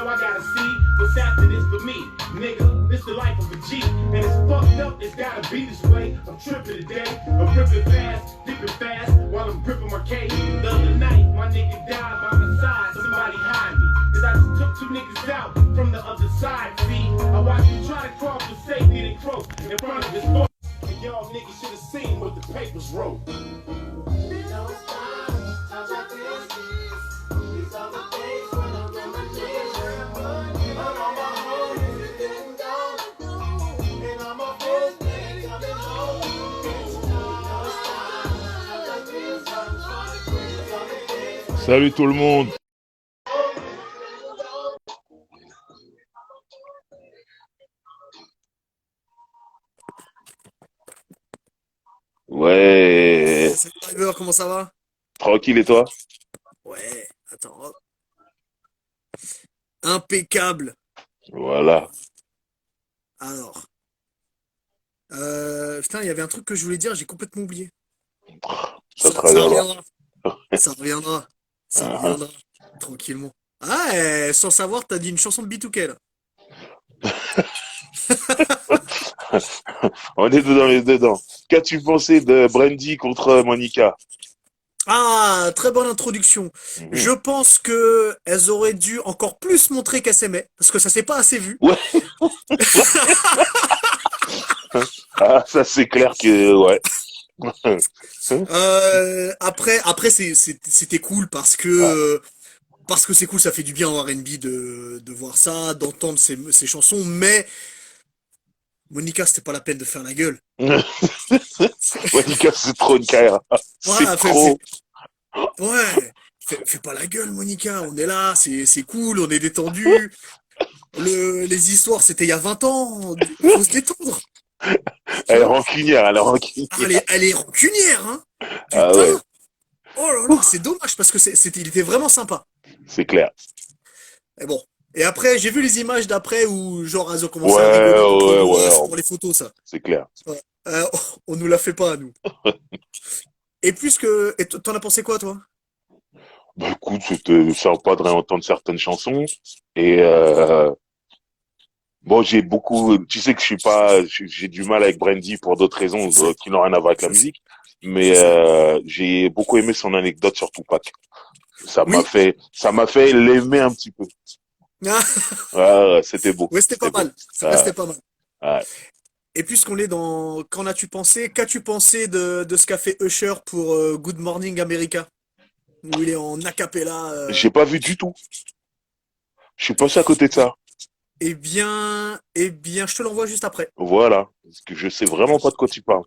I gotta see what's after this for me. Nigga, this the life of a G. And it's fucked up, it's gotta be this way. I'm tripping today, I'm ripping fast, dipping fast, while I'm gripping my cage. The other night, my nigga died by my side, somebody hide me. Cause I just took two niggas out from the other side, see. I watched him try to cross the safety, they croaked in front of his boat. And y'all niggas should have seen what the papers wrote. Salut tout le monde. Ouais, Salut Driver, comment ça va? tranquille et toi? Ouais, attends, hop. Impeccable. Voilà. Alors, putain, il y avait un truc que je voulais dire, j'ai complètement oublié. Ça te Ça reviendra. reviendra, ça reviendra, ça reviendra, tranquillement. Ah, sans savoir, t'as dit une chanson de B2K là. On est dedans les dedans. Qu'as-tu pensé de Brandy contre Monica? Ah, très bonne introduction. Je Mhm. pense que elles auraient dû encore plus montrer qu'elles s'aimaient, parce que ça s'est pas assez vu. Ouais, ah, ça c'est clair que ouais. Après, c'était cool Ouais. parce que c'est cool, ça fait du bien en R&B de voir ça, d'entendre ces chansons, mais Monica, c'était pas la peine de faire la gueule. Monica, c'est trop une carrière. C'est Voilà, trop. ouais, fais pas la gueule, Monica, on est là, c'est cool, on est détendu. Les histoires, c'était il y a 20 ans, faut se détendre, tu Elle est vois. rancunière, elle est Ah, rancunière. elle est rancunière, hein. Ah Putain, ouais, oh là là, c'est dommage parce que il était vraiment sympa. c'est clair. Et bon. Et après, j'ai vu les images d'après où, genre, elles ont commencé à Ouais, rigoler entre ouais, nous. ouais, Ah, c'est pour les photos, ça. c'est clair. Ouais. On nous la fait pas, à nous. Et t'en as pensé quoi, toi? Bah écoute, c'était sympa de réentendre certaines chansons. Et bon, j'ai beaucoup. Tu sais que je suis pas. J'ai du mal avec Brandy pour d'autres raisons Je sais, qui n'ont rien à voir avec la je sais, musique. Mais je sais. j'ai beaucoup aimé son anecdote sur Tupac. Oui. Ça m'a fait l'aimer un petit peu. Ah, Ah, ouais, c'était beau, ouais, c'était pas c'était beau. mal. Ça Ah, restait pas mal. ah. Et puisqu'on est dans Qu'en as-tu pensé? Qu'as-tu pensé de ce qu'a fait Usher pour Good Morning America? Où il est en acapella. J'ai pas vu du tout. Je suis passé à côté de ça. Je te l'envoie juste après. Voilà, parce que je sais vraiment pas de quoi tu parles.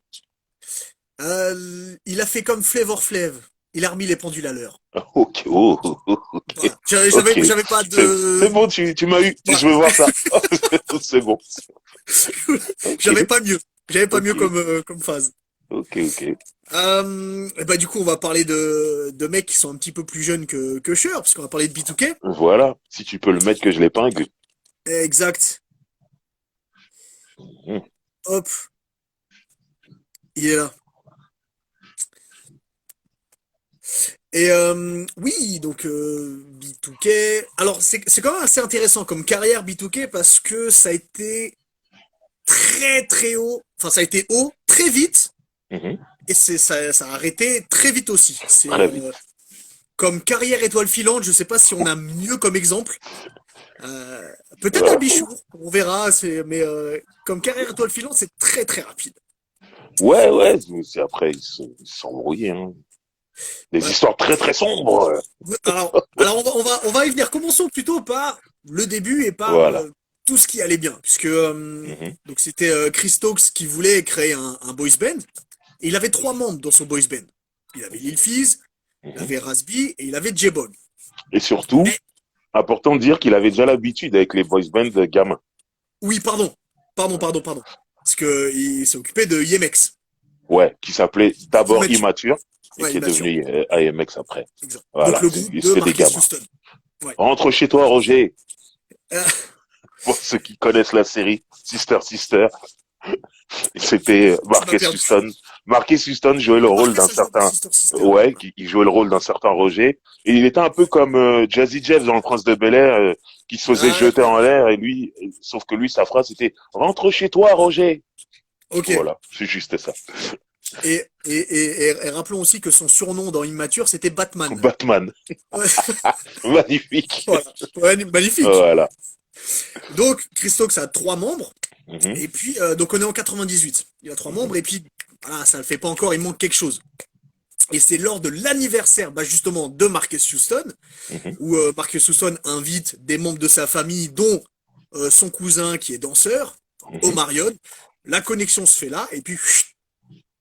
Il a fait comme Flavor Flav. Il a remis les pendules à l'heure. Ok, oh, oh, oh, ok, Voilà. ok. J'avais pas C'est de, bon, tu m'as eu. voilà. Je veux voir ça. C'est bon. Ok, J'avais pas mieux. J'avais pas mieux ok, comme phase. ok, ok. Et bah, du coup, on va parler de mecs qui sont un petit peu plus jeunes que Cher, parce qu'on va parler de B2K. Voilà. Si tu peux le mettre que je l'épingle. Exact. Hmm. Hop. Il est là. Et oui, donc B2K. Alors, c'est quand même assez intéressant comme carrière B2K parce que ça a été très très haut. Enfin, ça a été haut très vite Mhm. et ça a arrêté très vite aussi. C'est Très vite. comme carrière étoile filante. Je sais pas si on a mieux comme exemple. Euh, Peut-être Voilà. Albichour, on verra. Mais comme carrière étoile filante, c'est très très rapide. Ouais, ouais. Après, ils sont embrouillés. Hein. Des Ouais. histoires très très sombres. Alors on va y venir. Commençons plutôt par le début et par Voilà. tout ce qui allait bien, puisque Mhm. donc c'était Chris Stokes qui voulait créer un boys band. Et il avait trois membres dans son boys band. Il avait Lil Fizz, il Mhm. avait Rasby et il avait J-Bog. Et surtout, Mais important de dire qu'il avait déjà l'habitude avec les boys bands de gamins. oui, pardon, parce que il s'est occupé de Yemex, Ouais, qui s'appelait d'abord Immature, Immature et ouais, qui est Immature, devenu AMX après. exact. Donc Voilà, le groupe et de c'était des Marcus gamins. Houston. Ouais. Rentre chez toi, Roger. Euh, Pour ceux qui connaissent la série Sister Sister, c'était tu m'as Marcus perdu. Houston. Marquis Houston jouait le rôle Marquez d'un a joué dans certain, Sister Sister. ouais, qui jouait le rôle d'un certain Roger. Et il était un peu comme Jazzy Jeff dans Le Prince de Bel-Air, qui se faisait Ah, jeter en l'air. Et lui, sauf que lui, sa phrase c'était rentre chez toi, Roger. ok. Voilà, c'est juste ça. Et rappelons aussi que son surnom dans Immature, c'était Batman. Batman, Ouais, magnifique. voilà. Ouais, magnifique. Voilà. Donc, Christophe, ça a trois membres. Mhm, Et puis, donc on est en 98. Il a trois mhm, membres. Et puis, voilà, ça le fait pas encore. Il manque quelque chose. Et c'est lors de l'anniversaire, bah, justement, de Marcus Houston, mhm, où Marcus Houston invite des membres de sa famille, dont son cousin qui est danseur, mhm, Omarion. La connexion se fait là. Et puis, chut,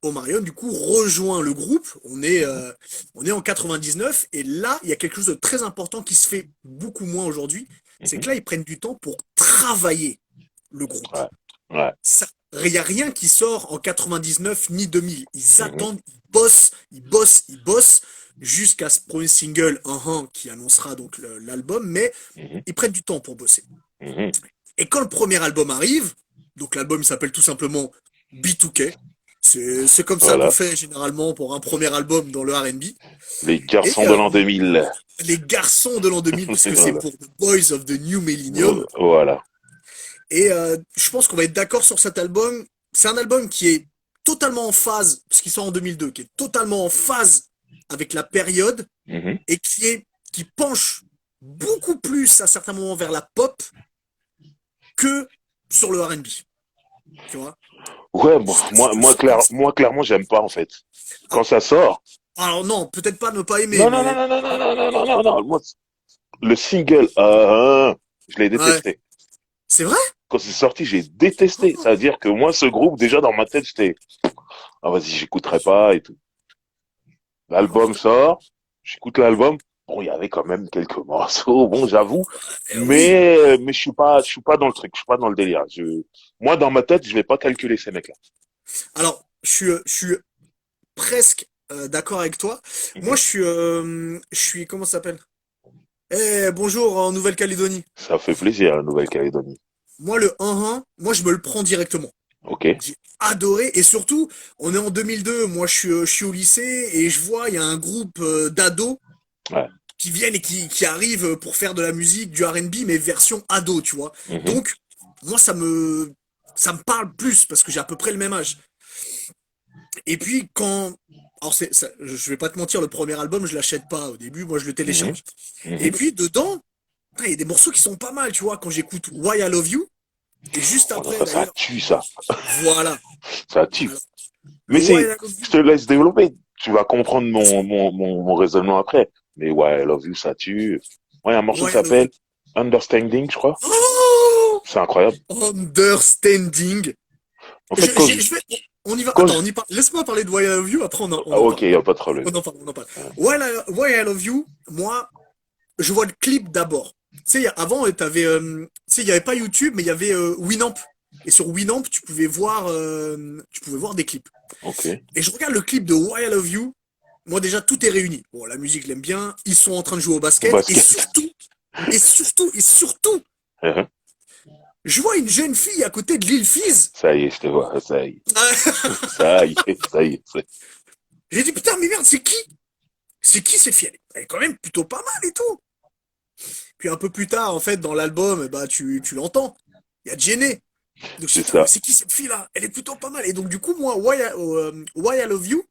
Omarion, du coup, rejoint le groupe. On est en 99. Et là, il y a quelque chose de très important qui se fait beaucoup moins aujourd'hui. C'est mhm. que là, ils prennent du temps pour travailler le groupe. Ouais, ouais. Ça, il n'y a rien qui sort en 99 ni 2000. Ils Mhm, attendent, ils bossent, ils bossent, ils bossent jusqu'à ce premier single, qui annoncera donc l'album, mais mhm, ils prennent du temps pour bosser. mhm. Et quand le premier album arrive, donc l'album il s'appelle tout simplement B2K, c'est comme ça qu'on Voilà. fait généralement pour un premier album dans le R&B. Les Et garçons de l'an 2000. les garçons de l'an 2000, puisque c'est Voilà. pour The Boys of the New Millennium. Voilà. Et je pense qu'on va être d'accord sur cet album. C'est un album qui est totalement en phase, parce qu'il sort en 2002, qui est totalement en phase avec la période Mhm. et qui penche beaucoup plus à certains moments vers la pop que sur le R&B. Tu vois? Ouais, Je- moi, clairement, j'aime pas, en fait. Ah, Quand ça sort, alors non, peut-être pas ne pas aimer, non, non, non, mais non, non, non, non, non, non, non, non. Moi, le single, je l'ai ouais, détesté. c'est vrai? Quand c'est sorti, j'ai détesté. Ça veut dire que moi, ce groupe, déjà, dans ma tête, j'étais, ah, vas-y, j'écouterai pas et tout. L'album sort, j'écoute l'album. Bon, il y avait quand même quelques morceaux, bon, j'avoue. Oui. Mais je suis pas dans le truc, je suis pas dans le délire. Moi, dans ma tête, je vais pas calculer ces mecs-là. Alors, je suis presque d'accord avec toi. Moi, Mhm. je suis, comment ça s'appelle? Eh, bonjour en Nouvelle-Calédonie. Ça fait plaisir, la Nouvelle-Calédonie. Moi, le 1-1, moi, je me le prends directement. Ok? J'ai adoré. Et surtout, on est en 2002. Moi, je suis au lycée et je vois, il y a un groupe d'ados Ouais. qui viennent et qui arrivent pour faire de la musique, du R&B, mais version ado, tu vois. Mhm. Donc, moi, ça me parle plus parce que j'ai à peu près le même âge. Et puis, alors, je vais pas te mentir, le premier album, je l'achète pas au début. Moi, je le Mhm. télécharge. Et Mhm. puis, dedans, putain, il y a des morceaux qui sont pas mal, tu vois. Quand j'écoute Why I Love You, et juste Oh non, après, ça d'ailleurs, tue, ça. voilà. Ça tue. Voilà. Mais Le Why I c'est, Love je You. te laisse développer. Tu vas comprendre mon raisonnement après. Mais ouais, I Love You, ça tue. Ouais, il y a un morceau qui Why I Love You. s'appelle Understanding, je crois. Oh! C'est incroyable. Understanding. En fait, quand je, Je vais, on y va. quand Attends, je, on y parle. Laisse-moi parler de Why I Love You, après on ah, en ok, parle. y a pas de problème. On en parle, on en parle. Why I Love You, moi, je vois le clip d'abord. Tu sais, avant, tu sais, il y avait pas YouTube, mais il y avait Winamp. Et sur Winamp, tu pouvais voir des clips. Ok. Et je regarde le clip de Why I Love You. Moi, déjà, tout est réuni. Bon, la musique, je l'aime bien. Ils sont en train de jouer au Au basket. basket. Et surtout, je vois une jeune fille à côté de Lil Fizz. Ça y est, je te vois. Ça y est. Ça y est, ça y est. J'ai dit, putain, mais merde, c'est qui? C'est qui cette fille? Elle est quand même plutôt pas mal et tout. Puis un peu plus tard, en fait, dans l'album, bah, tu l'entends. Il y a Jenny. Donc, je dis, C'est putain, mais ça. c'est qui cette fille-là? Elle est plutôt pas mal. Et donc, du coup, moi, Why I Love You,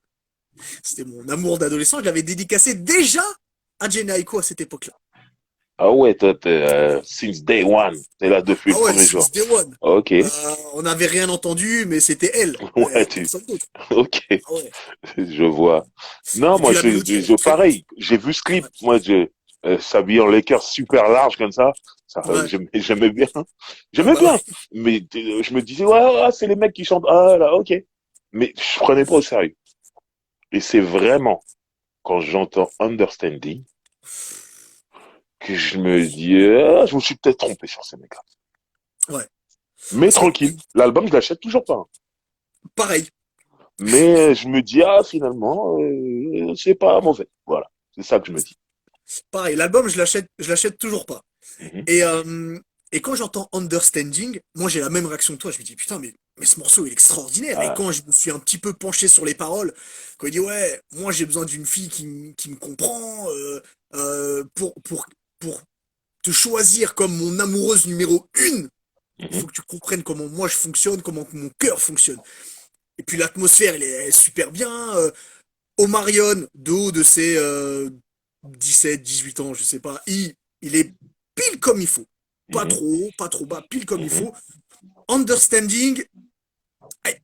c'était mon amour d'adolescent. Je l'avais dédicacé déjà à Jenny Aiko à cette époque-là. Ah ouais, toi, since day one. T'es là depuis le Ah ouais, premier jour. since day one. Ok. On n'avait rien entendu, mais c'était elle. Ouais, Personne d'autre. ok. Ah ouais. Je vois. Non, Et puis moi, la mélodie, elle est très cool. pareil. J'ai vu ce clip. Ouais. Moi, s'habiller en Lakers super large comme ça. Ouais. J'aimais bien. Ah J'aimais bah bien. ouais. Mais je me disais, ouais, ouais, c'est les mecs qui chantent. Ah là, ok. Mais je prenais pas au sérieux. Et c'est vraiment quand j'entends Understanding que je me dis, ah, je me suis peut-être trompé sur ces mecs-là. Ouais. Mais Parce que, tranquille. L'album, je l'achète toujours pas, hein. pareil. Mais je me dis, ah, finalement, c'est pas mauvais. Voilà. C'est ça que je me dis. Pareil. L'album, je l'achète toujours pas. Mhm. Et, euh, et quand j'entends Understanding, moi j'ai la même réaction que toi. Je me dis putain, mais mais ce morceau il est extraordinaire. Et Ah, quand je me suis un petit peu penché sur les paroles, quand il dit ouais, moi j'ai besoin d'une fille qui me comprend pour te choisir comme mon amoureuse numéro une. Il mhm, faut que tu comprennes comment moi je fonctionne, comment mon cœur fonctionne. Et puis l'atmosphère, elle est super bien. Omarion, de haut de ses 17, 18 ans, je sais pas, il est pile comme il faut. Pas mhm, trop haut, pas trop bas, pile comme il mhm. faut. Understanding,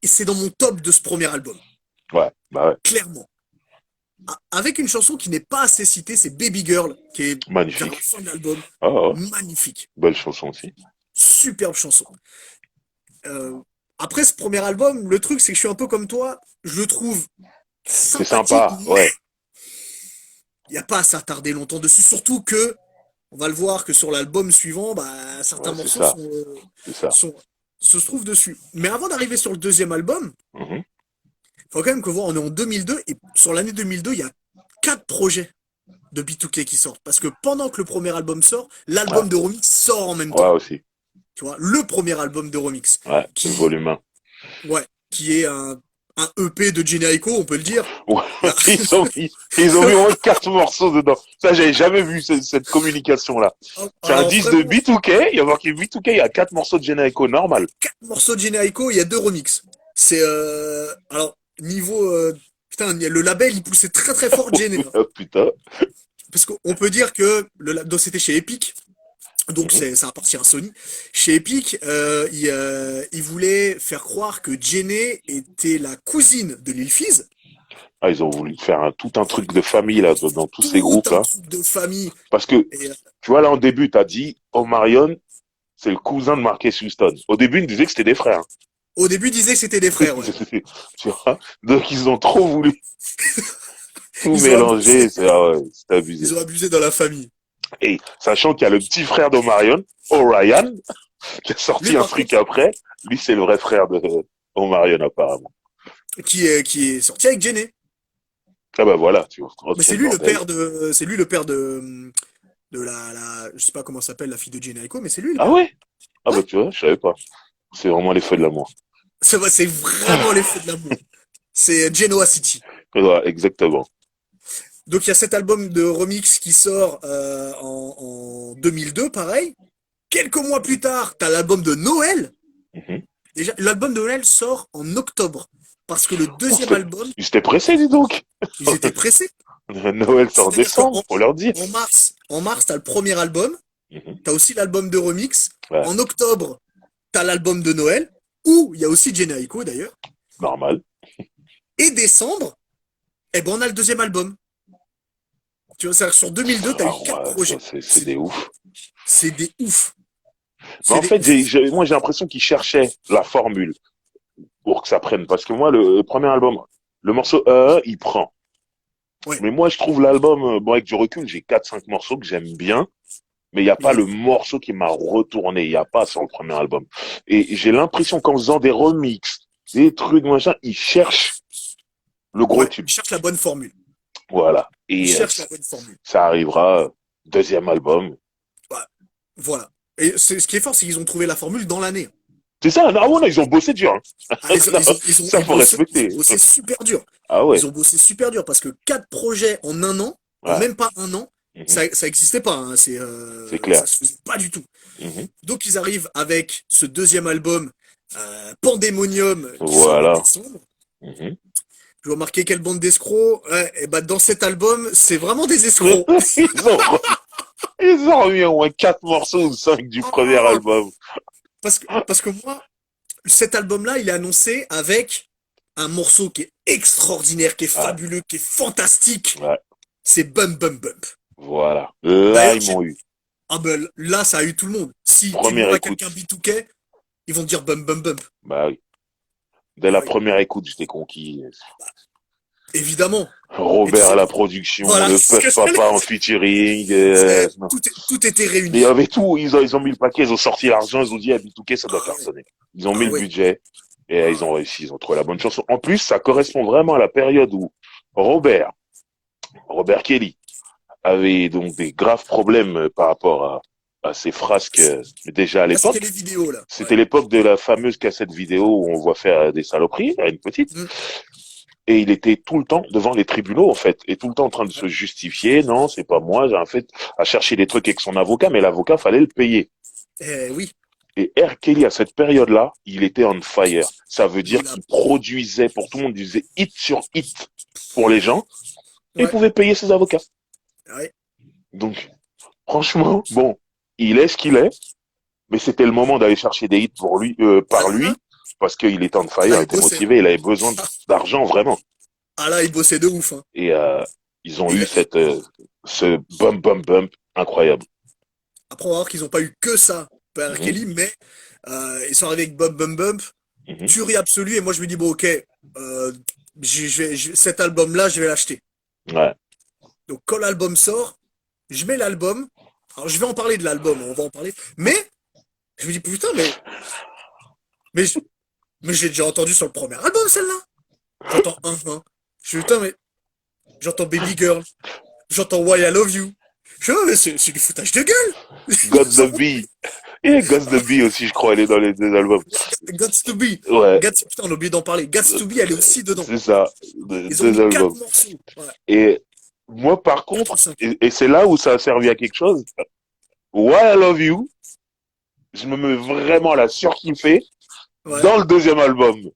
c'est dans mon top de ce premier album, Ouais, bah ouais. clairement. Avec une chanson qui n'est pas assez citée, c'est Baby Girl, qui est vers la Magnifique. fin de l'album. Ah, ah, Magnifique. belle chanson aussi. Superbe chanson. Euh, Après ce premier album, le truc c'est que je suis un peu comme toi, je le trouve C'est sympathique, sympa, mais ouais. il n'y a pas à s'attarder longtemps dessus. Surtout que, on va le voir que sur l'album suivant, bah, certains Ouais, c'est morceaux ça, c'est ça. sont, se trouvent dessus. Mais avant d'arriver sur le deuxième album, Mhm. il faut quand même que voir, on est en 2002, et sur l'année 2002, il y a 4 projets de B2K qui sortent. Parce que pendant que le premier album sort, Ouais, l'album de Remix sort en même ouais temps. aussi. Tu vois, le premier album de Remix, Ouais, le qui, volume 1. ouais, qui est un EP de Jhené Aiko, on peut le dire. Ouais, Il y a- ils ont mis au moins 4 morceaux dedans. Ça, j'avais jamais vu cette communication-là. C'est un Alors 10 de vraiment, B2K, il y a marqué B2K, il y a 4 morceaux de Generico, normal. 4 morceaux de Jhené Aiko, il y a 2 remixes. C'est alors niveau putain, le label il poussait très très fort Jhené, hein. Oh, putain. Parce qu'on peut dire que donc c'était chez Epic, donc Mhm. ça appartient à Sony. Chez Epic, il voulait faire croire que Jhené était la cousine de Lil Fizz. Ah, ils ont voulu faire tout un truc de famille, là, dans tous ces Tout un groupes-là. truc de famille. Parce que, Et tu vois, là, en début, t'as dit, Omarion, c'est le cousin de Marcus Houston. Au début, ils disaient que c'était des frères. au début, il disait que c'était des frères, ouais. Tu vois? Donc, ils ont trop voulu tout Ils ont abusé, mélanger. C'est abusé. ils ont abusé dans la famille. Et sachant qu'il y a le petit frère d'Omarion, Orion, qui a Lui, sorti un par truc contre, après, lui, c'est le vrai frère de Omarion, apparemment. qui est sorti avec Jhené. Ah bah voilà, tu vois. Oh, Mais quel bordel. c'est lui le père de je sais pas comment s'appelle la fille de Jhené Aiko, mais c'est lui le Ah père. ouais? Ah Ouais, bah tu vois, je savais pas. C'est vraiment les feux de l'amour. c'est vraiment l'effet de l'amour. C'est Genoa City. Ouais, exactement. Donc il y a cet album de remix qui sort en 2002, pareil. Quelques mois plus tard, t'as l'album de Noël. Mhm. Déjà, l'album de Noël sort en octobre. Parce que le Oh, deuxième album, ils étaient pressés, dis donc. ils étaient pressés. Noël, c'est en C'est-à-dire décembre, qu'en faut leur dire. en mars, t'as le premier album. Mhm. T'as aussi l'album de remix. Ouais, En octobre, t'as l'album de Noël. Où il y a aussi Jhené Aiko d'ailleurs. normal. Et décembre, eh ben on a le deuxième album. Tu vois, c'est-à-dire que sur 2002, t'as eu Ah 4 projets. c'est des ouf. C'est des ouf. Mais C'est en des fait, ouf. moi, j'ai l'impression qu'ils cherchaient la formule pour que ça prenne. Parce que moi, le premier album, le morceau il prend. Ouais, Mais moi, je trouve l'album, bon, avec du recul, j'ai 4 5 morceaux que j'aime bien. Mais il n'y a il pas est le bien. morceau qui m'a retourné. Il n'y a pas sur le premier album. Et j'ai l'impression qu'en faisant des remixes, des trucs, machin, ils cherchent le gros Ouais, tube. il cherche la bonne formule. Voilà. Il Et cherche la bonne formule. ça arrivera, deuxième album. Ouais, voilà. Et ce qui est fort, c'est qu'ils ont trouvé la formule dans l'année. C'est ça, non, ouais, non, ils ont bossé dur. Hein. Ah, Non, ça, faut ils ont respecter. bossé super dur. Ah ouais, Ils ont bossé super dur parce que 4 projets en un an, en ouais, même pas un an, mhm, ça existait pas, hein. c'est clair. Ça se faisait pas du tout. Mhm. Donc ils arrivent avec ce deuxième album, Pandemonium, qui sort en Voilà. décembre. Mhm. Je vois marquer quelle bande d'escrocs. Ouais, et bah dans cet album, c'est vraiment des escrocs. Ils ont, ils ont remis au moins 4 morceaux ou 5 du premier Ah, album. parce que moi, cet album-là, il est annoncé avec un morceau qui est extraordinaire, qui est Ouais, fabuleux, qui est fantastique. ouais, C'est Bump Bump Bump. voilà. Là, D'ailleurs, ils m'ont eu. ah ben là, ça a eu tout le monde. Si tu Première demandes à écoute. quelqu'un B2K, ils vont te dire Bump Bump Bump. Bah oui. Dès Ah la oui, première écoute, j'étais conquis. évidemment. Et tu Robert à sais, la production, voilà, le c'est ce que Puff j'allais Papa en dire. featuring. Non. Tout était Mais il y réuni. avait tout. Ils ont mis le paquet, ils ont sorti l'argent, ils ont dit à B2K, ça doit Ah ouais, cartonner. Ils ont mis ah le ouais, budget et ah ils ont ouais. réussi, ils ont trouvé la bonne chanson. En plus, ça correspond vraiment à la période où Robert Kelly, avait donc des graves problèmes par rapport à ses frasques déjà à Là, c'était l'époque. les vidéos, là. Ouais. C'était l'époque de la fameuse cassette vidéo où on voit faire des saloperies à une petite. Mm. Et il était tout le temps devant les tribunaux, en fait, et tout le temps en train de Ouais. se justifier. Non, c'est pas moi, j'ai en fait à chercher des trucs avec son avocat, mais l'avocat fallait le payer. Oui, Et R. Kelly, à cette période-là, il était on fire. Ça veut dire il a. qu'il produisait pour tout le monde, il faisait hit sur hit pour les gens, et il Ouais. pouvait payer ses avocats. Ouais. Donc, franchement, bon, il est ce qu'il est, mais c'était le moment d'aller chercher des hits pour lui, par Ah, lui, parce qu'il était on là, fire, il il était bossait. motivé, il avait besoin d'argent vraiment. Ah là, il bossait de ouf, hein. Et ils ont Et eu ce bump bump bump incroyable. après, on va voir qu'ils n'ont pas eu que ça, par Mhm, Kelly, mais ils sont arrivés avec Bump Bump Bump, mhm, tuerie absolue, et moi je me dis, bon, ok, cet album-là, je vais l'acheter. ouais. Donc quand l'album sort, je mets l'album. Alors je vais en parler de l'album, on va en parler. Mais je me dis, putain, mais, je- mais j'ai déjà entendu sur le premier album, celle-là. J'entends un. Je dis, putain, mais j'entends Baby Girl, j'entends Why I Love You. Je dis, oh, mais c'est du foutage de gueule. Got the Bee. Et Got the Bee aussi, je crois, elle est dans les deux albums. Gots to Be. Ouais, Putain, on a oublié d'en parler. Gots to Be, elle est aussi dedans. c'est ça, Ils ont deux mis quatre albums. morceaux. Ouais, Et moi, par 4 ou contre, 5. et c'est là où ça a servi à quelque chose, Why I Love You, je me mets vraiment à la surkiffer Ouais. dans le deuxième album.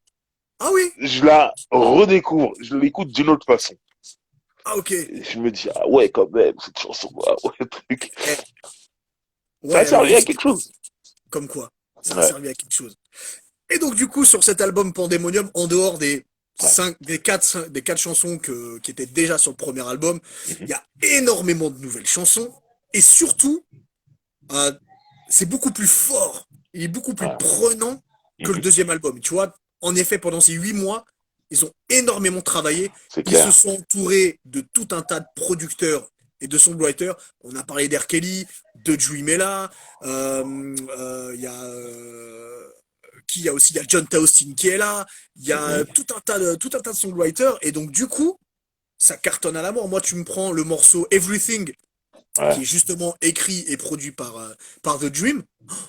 Ah oui. Je la redécouvre, je l'écoute d'une autre façon. Ah ok. Et je me dis, ah ouais, quand même, cette chanson, ah ouais, truc. Eh, Ça a ouais, servi à Love You, quelque chose. comme quoi. Ça a Ouais, servi à quelque chose. Et donc, du coup, sur cet album Pandemonium, en dehors ouais. des quatre chansons qui étaient déjà sur le premier album, Mhm, il y a énormément de nouvelles chansons. Et surtout, euh, c'est beaucoup plus fort. Il est beaucoup plus ouais. prenant que le Mhm, deuxième album. Tu vois, en effet, pendant ces 8 mois, ils ont énormément travaillé. c'est Ils se clair. sont entourés de tout un tas de producteurs et de songwriters. On a parlé d'R. Kelly, de Dream est là. Il y a qui il y a aussi il y a John Taustin qui est là. Il y a Mhm, tout un tas de songwriters. Et donc du coup, ça cartonne à la mort. Moi, tu me prends le morceau Everything qui ouais. est justement écrit et produit par The Dream.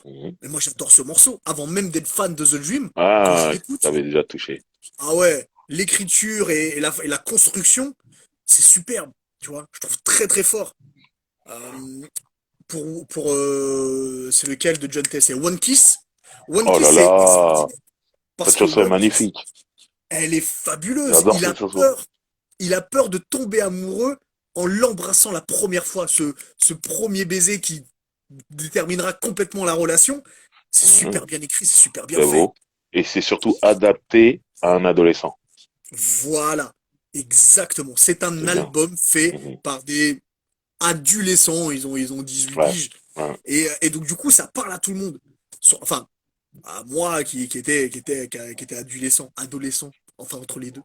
Mhm. Mais moi, j'adore ce morceau. Avant même d'être fan de The Dream, quand je Ah, l'écoute, t'avais déjà touché. ah ouais, l'écriture et la construction, c'est superbe. Tu vois, je trouve très très fort. Euh, c'est lequel de John Tess? C'est One Kiss. One Oh Kiss, là c'est là, exceptionnel. Parce cette que chanson est One Kiss, magnifique. elle est fabuleuse. J'adore cette chanson. Il a peur de tomber amoureux en l'embrassant la première fois. Ce premier baiser qui déterminera complètement la relation. C'est Mhm, super bien écrit, c'est super bien c'est fait. beau. Et c'est surtout adapté à un adolescent. Voilà, exactement. C'est un C'est bien. album fait Mhm, par des adolescents. Ils ont 18 ouais, piges. ouais. Et donc, du coup, ça parle à tout le monde. Enfin, à moi qui était adolescent, enfin, entre les deux.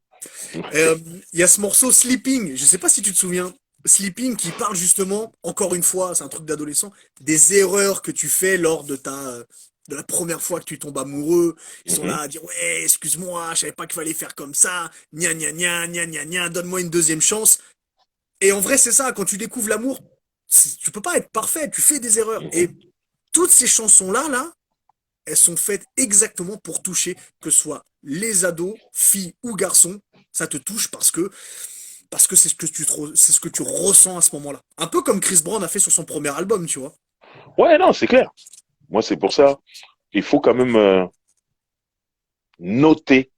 Euh, Il y a ce morceau Sleeping, je sais pas si tu te souviens. Sleeping qui parle justement, encore une fois, c'est un truc d'adolescent, des erreurs que tu fais lors de la première fois que tu tombes amoureux. Ils sont Mhm, là à dire ouais, excuse-moi, je savais pas qu'il fallait faire comme ça, gna gna gna gna gna gna, donne-moi une deuxième chance. Et en vrai, c'est ça, quand tu découvres l'amour, tu peux pas être parfait, tu fais des erreurs. Et mhm. toutes ces chansons-là, elles sont faites exactement pour toucher, que ce soit les ados, filles ou garçons, ça te touche parce que c'est ce que tu ressens à ce moment-là. Un peu comme Chris Brown a fait sur son premier album, tu vois. Ouais, non, c'est clair. Moi, c'est pour ça. Il faut quand même noter,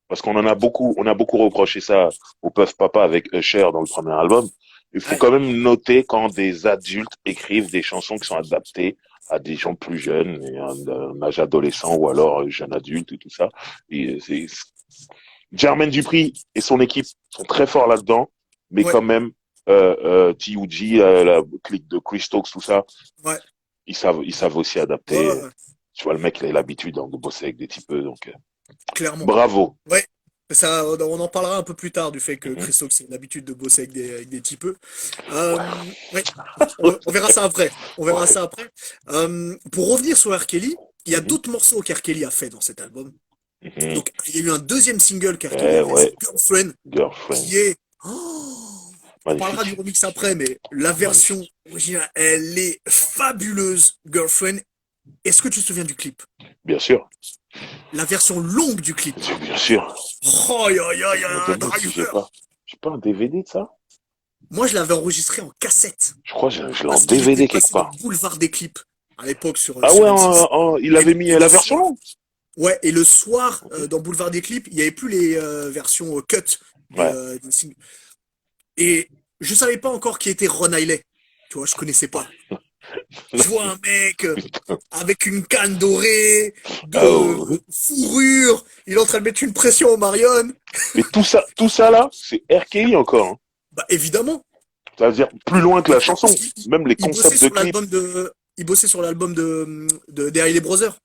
parce qu'on en a beaucoup, on a beaucoup reproché ça au Puff Papa avec Usher dans le premier album. Il faut Ouais, quand même noter quand des adultes écrivent des chansons qui sont adaptées à des gens plus jeunes, et un âge adolescent ou alors jeune adulte et tout ça. Et Jermaine Dupri et son équipe sont très forts là-dedans, mais ouais, quand même, T.U.G., la clique de Chris Stokes, tout ça, ouais, ils savent aussi ouais, adapter. ouais, ouais, Tu vois, le mec, il a l'habitude de bosser avec des typeux, donc clairement. bravo. Ouais. Ça, on en parlera un peu plus tard du fait que Mhm. Christophe c'est l'habitude de bosser avec des typeux. Ouais, Ouais, on verra ça après. On verra ouais. ça après. Pour revenir sur R. Kelly, il y a Mhm. d'autres morceaux qu'R. Kelly a fait dans cet album. Mhm. Donc, il y a eu un deuxième single qu'R. Kelly Eh a fait, c'est ouais, Girlfriend, girlfriend. qui est, oh, On parlera du magnifique. remix après, mais la version Magnifique. originale, elle est fabuleuse, Girlfriend. Est-ce que tu te souviens du clip? Bien sûr. La version longue du clip. Bien sûr. Oh, Je me demande si Driver. j'ai pas un DVD de ça. Moi, je l'avais enregistré en cassette Je crois que je l'ai en parce qu'il était DVD quelque passé dans part. le boulevard des clips à l'époque Ah sur ouais, M6. il avait mis Et le la version soir, longue. ouais, et le soir, Ok. dans Boulevard des clips, il n'y avait plus les versions cut Ouais. des singles. Et je savais pas encore qui était Ron Hiley. Tu vois, je connaissais pas. Je vois un mec avec une canne dorée, de Oh. fourrure, il est en train de mettre une pression au Marion. Mais tout ça là, c'est R. Kelly encore, hein. Bah évidemment. Ça veut dire plus loin que la Pourquoi? chanson. Parce qu'il Même les il bossait concepts de sur clips. l'album de, il bossait sur l'album des Hailey Brothers.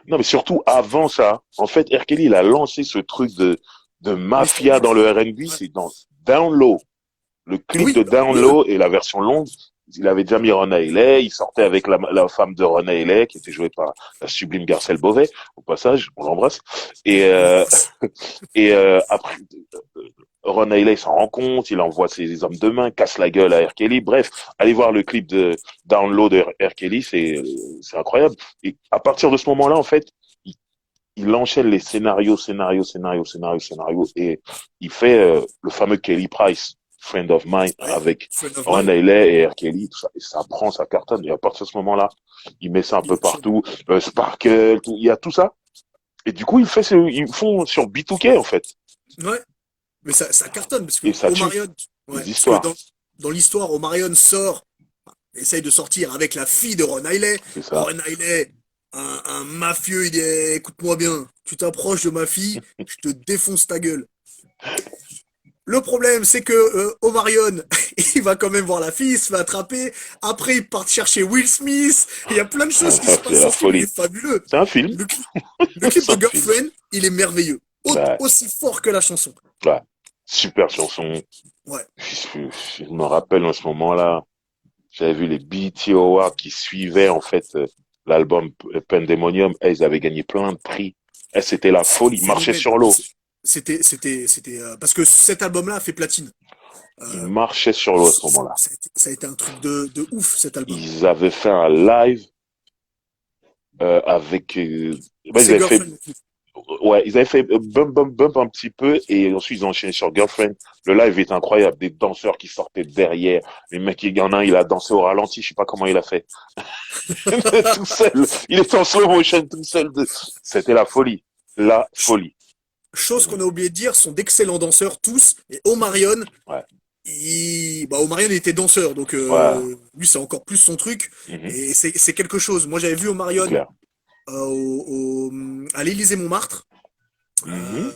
Non, mais surtout avant ça, en fait, R. Kelly, il a lancé ce truc de Mr. mafia dans Beats. le R&B, Ouais. c'est dans Down Low. Le clip Oui, de bah, Down oui, Low et la version longue, il avait déjà mis Ron Haley, il sortait avec la femme de Ron Haley, qui était jouée par la sublime Garcelle Beauvais, au passage, on l'embrasse. Et, on euh, l'embrasse. et après, Ron Haley s'en rend compte, il envoie ses hommes de main, casse la gueule à R. Kelly. Bref, allez voir le clip de Download de R. Kelly, c'est incroyable. Et à partir de ce moment-là, en fait, il, il enchaîne les scénarios, et il fait le fameux Kelly Price, Friend of Mine, Ouais, avec Friend of Ron Mine. Haley et R. Kelly, tout ça, et ça prend sa cartonne. Et à partir de ce moment-là, il met ça un Il peu enchaîne. partout, Sparkle, il y a tout ça. Et du coup, ils font sur B2K, en fait. Ouais, mais ça cartonne parce que Et ça tue. Omarion, ouais, Les parce que histoires. dans l'histoire, Omarion sort, essaye de sortir avec la fille de Ron Hiley. C'est ça. Ron Hiley, un mafieux, il dit écoute-moi bien, tu t'approches de ma fille, je te défonce ta gueule. Le problème, c'est que Omarion, il va quand même voir la fille, il se fait attraper. Après, ils partent chercher Will Smith. Il y a plein de choses qui se C'est passent dans la ce film. Il folie. est fabuleux. C'est un film. Le, le clip C'est de un film. Girlfriend, il est merveilleux. Ouais, Aussi fort que la chanson. ouais. Super chanson. Ouais. Je me rappelle en ce moment-là, j'avais vu les BET Awards qui suivaient en fait l'album Pandemonium. Et ils avaient gagné plein de prix. Et c'était la C'est un folie. Ils marchaient phénomène. sur l'eau. C'était parce que cet album-là a fait platine. Ils Euh, marchaient sur l'eau à ce moment-là. ça a été un truc de ouf, cet album. Ils avaient fait un live avec. Ben, C'est Girlfriend. ils avaient fait bump bump bump un petit peu et ensuite ils ont enchaîné sur Girlfriend. Le live est incroyable, des danseurs qui sortaient derrière. Les mecs, il y en a un, il a dansé au ralenti, je sais pas comment il a fait. Tout seul, il était en slow motion tout seul. C'était la folie, la folie. Chose qu'on a oublié de dire, sont d'excellents danseurs tous. Et Omarion, Ouais, Omarion était danseur, donc ouais, lui c'est encore plus son truc. mhm, Et c'est quelque chose. Moi j'avais vu c'est Omarion clair. à l'Élysée Montmartre. Mhm. Euh,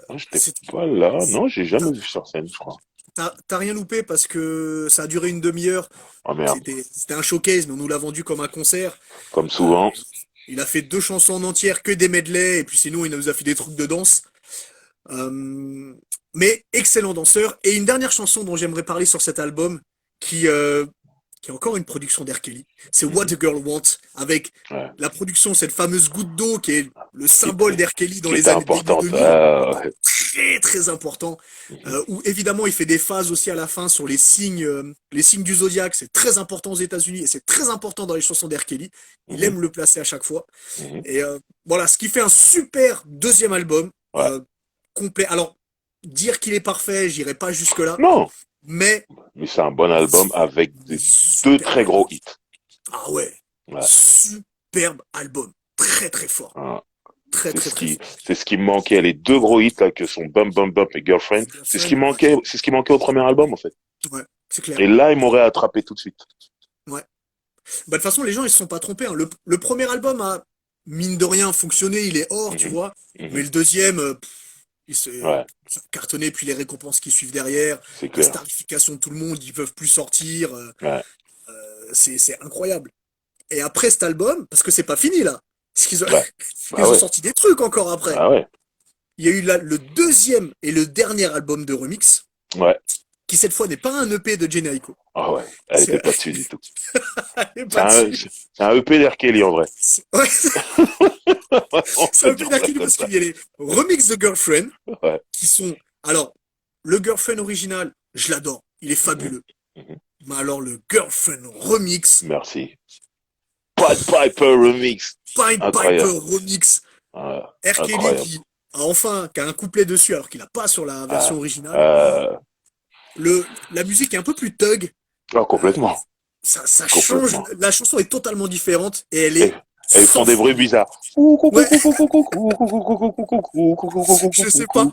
Ah, j'étais c'est- pas là, c'est- non, j'ai T'as jamais vu sur scène, je crois. t'as rien loupé parce que ça a duré une demi-heure. Oh merde, C'était un showcase, mais on nous l'a vendu comme un concert. comme Euh, souvent. il a fait 2 chansons en entière, que des medley, et puis sinon il nous a fait des trucs de danse. Euh, mais excellent danseur. Et une dernière chanson dont j'aimerais parler sur cet album, qui, euh, qui est encore une production d'R. Kelly, c'est What Mhm, a Girl Wants, avec ouais, la production, cette fameuse goutte d'eau qui est le qui symbole était, d'R. Kelly dans qui les était années début importante. 2000, Ouais. très très important, Mhm, où évidemment il fait des phases aussi à la fin sur les signes du zodiaque, c'est très important aux États-Unis et c'est très important dans les chansons d'R. Kelly. Il mhm, aime le placer à chaque fois. mhm. Et voilà, ce qui fait un super deuxième album Ouais. complet. Alors, dire qu'il est parfait, j'irai pas jusque-là, Non, mais mais c'est un bon album avec deux superbe très album. gros hits. Ah ouais, Ouais. superbe album. Très très fort. Hein. Très très très fort. C'est ce qui me manquait. Les deux gros hits là que sont Bump Bump Bump et Girlfriend, Girlfriend, ouais, c'est ce qui manquait au premier album en fait. ouais, c'est clair. Et là, ils m'auraient attrapé tout de suite. Ouais. Bah, de toute façon, les gens ils se sont pas trompés, hein. Le premier album a, mine de rien, fonctionné, il est hors, tu Mhm, vois. Mais mhm. le deuxième, il s'est Ouais, cartonné, puis les récompenses qui suivent derrière, c'est la clair. starification de tout le monde, ils peuvent plus sortir. Ouais, C'est incroyable. Et après cet album, parce que c'est pas fini là, parce qu'ils ont, ouais. ils Bah ont ouais, sorti des trucs encore après. bah ouais, Il y a eu là le deuxième et le dernier album de remix, ouais. qui cette fois n'est pas un EP de Jhené Aiko. Ah ouais, elle C'est était pas dessus du tout. C'est pas un, dessus. c'est un EP d'R. Kelly en vrai. Ouais, On c'est peut un peu dire ça d'accueil comme parce ça. qu'il y a les remix de Girlfriend Ouais, qui sont, alors, Le Girlfriend original, je l'adore. Il est Mhm, fabuleux. mhm. Mais alors, le Girlfriend remix, Merci. Pied Piper Remix. Pied Piper Incroyable. remix, R. Kelly Incroyable. qui a un couplet dessus alors qu'il n'a pas sur la version Ah, originale. euh, La musique est un peu plus thug. Euh, complètement. ça change. Complètement. La chanson est totalement différente et elle Et, est et ils font sans des bruits faute. bizarres. Ouais, je sais pas.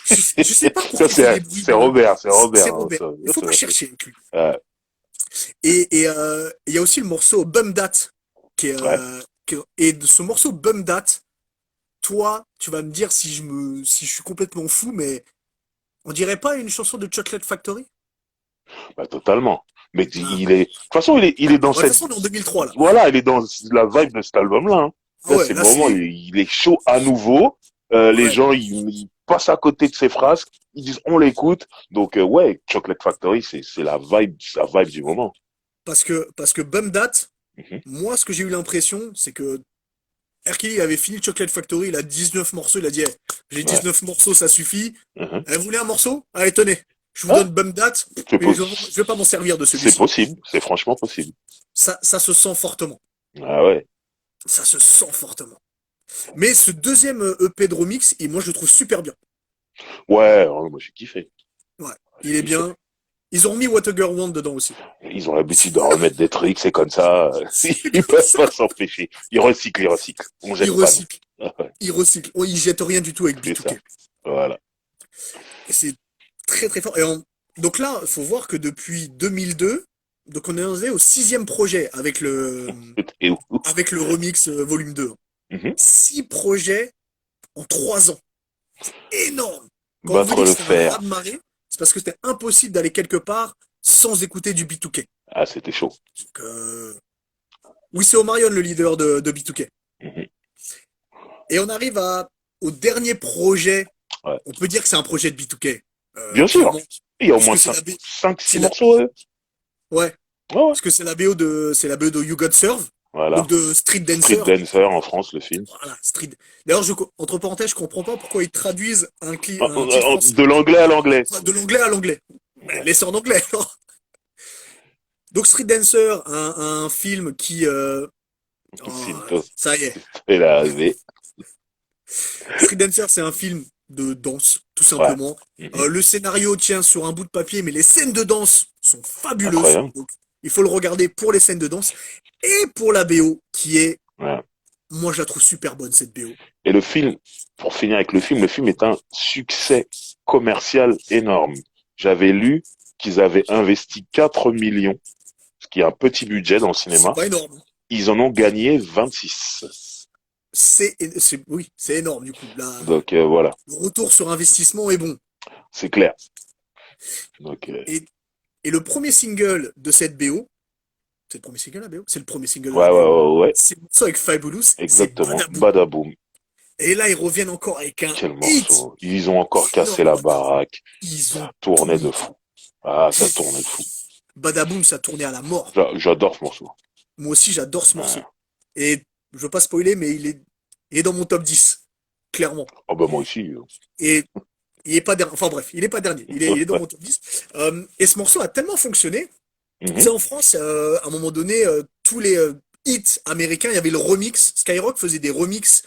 Je sais pas Ça, pourquoi il fait des bruits c'est de. Robert, c'est C'est Robert, hein, Robert. ça. Il faut pas chercher avec lui. Euh, Et il y a aussi le morceau Bum Dat ouais. et de ce morceau Bum Dat, toi, tu vas me dire si je suis complètement fou, mais on dirait pas une chanson de Chocolate Factory? Bah, totalement. Mais Ah, il est, de toute façon, il est dans ouais, de toute cette, façon, on est en 2003 là. voilà, il est dans la vibe de cet album-là, hein. Ah Là, ouais, c'est le là moment, c'est. il est chaud à nouveau. Les Ouais. gens, ils passent à côté de ses phrases. Ils disent, on l'écoute. Donc, ouais, Chocolate Factory, c'est la vibe du moment. Parce que Bum Dat, Mhm. moi, ce que j'ai eu l'impression, c'est que R. Kelly avait fini Chocolate Factory, il a 19 morceaux, il a dit, eh, j'ai Ouais. 19 morceaux, ça suffit. Mhm. Vous voulez un morceau? Allez, tenez, je vous Ah, donne Bum Dat, c'est mais pos- je vais pas m'en servir de c'est celui-ci. possible. C'est franchement possible. Ça se sent fortement. Ah ouais. Ça se sent fortement. Mais ce deuxième EP de remix, moi je le trouve super bien. Ouais, moi, j'ai kiffé. Ouais, J'ai il est kiffé. bien. Ils ont mis What a Girl Want dedans aussi. Ils ont l'habitude de remettre des trucs, c'est comme ça. C'est Ils comme peuvent ça. pas s'empêcher. Ils recyclent, ils recyclent. On Ils jette pas, nous. recyclent. Ils recyclent. Oh, ils jettent rien du tout avec C'est ça. B2K. Voilà. Et c'est très très fort. Donc là, il faut voir que depuis 2002, donc on est arrivé au sixième projet Et où? avec le remix volume 2. Mhm. 6 projets en 3 ans. Énorme. Quand on vous Battre dit que le c'était un fer. raz-de-marée, c'est parce que c'était impossible d'aller quelque part sans écouter du B2K. Ah, c'était chaud. Donc, oui, c'est Omarion le leader de B2K. Mhm. Et on arrive au dernier projet. Ouais. On peut dire que c'est un projet de B2K, Bien sûr. clairement, Il y a au moins puisque 5, 6 c'est la, morceaux. ouais, Ouais, ouais. parce que c'est la BO de You Got Serve, donc Voilà. de Street Street Dancer. Dancer en France, le film. Voilà, Street. D'ailleurs, entre parenthèses, je comprends pas pourquoi ils traduisent un titre français De l'anglais à l'anglais. de l'anglais à l'anglais. Mais Ouais. laissez en anglais. Alors. Donc Street Dancer, un film qui, oh, Sinto. ça y est, Et là, arrivé. Street Dancer, c'est un film de danse, tout Ouais. simplement. Mhm. Le scénario tient sur un bout de papier, mais les scènes de danse sont fabuleuses. Incroyable. Donc, il faut le regarder pour les scènes de danse et pour la BO, qui est, Ouais. moi, je la trouve super bonne, cette BO. Et le film, pour finir avec le film est un succès commercial énorme. J'avais lu qu'ils avaient investi 4 millions, ce qui est un petit budget dans le C'est cinéma. pas énorme. Ils en ont gagné 26. Oui, c'est énorme, du coup. Donc voilà, Le retour sur investissement est bon. c'est clair. Donc Et, et le premier single de cette BO, c'est le premier single de la BO? C'est le premier single de ouais, la ouais, BO. ouais, ouais, C'est le morceau avec Fabulous, c'est exactement. Badaboom. Badaboom, Et là, ils reviennent encore avec un quel hit morceau. Ils ont encore cassé la énorme. baraque. Ils ont Ça tout tournait de mis. fou. Ah, ça tournait de fou. Badaboom, ça tournait à la mort. J'adore ce morceau. Moi aussi, j'adore ce Ouais. morceau. Et je veux pas spoiler, mais il est dans mon top 10, clairement. Oh bah moi aussi. Et il est pas dernier. Enfin bref, il est pas dernier. Il est dans mon top 10. Et ce morceau a tellement fonctionné. Tu sais, Mhm. en France, à un moment donné, tous les hits américains, il y avait le remix. Skyrock faisait des remixes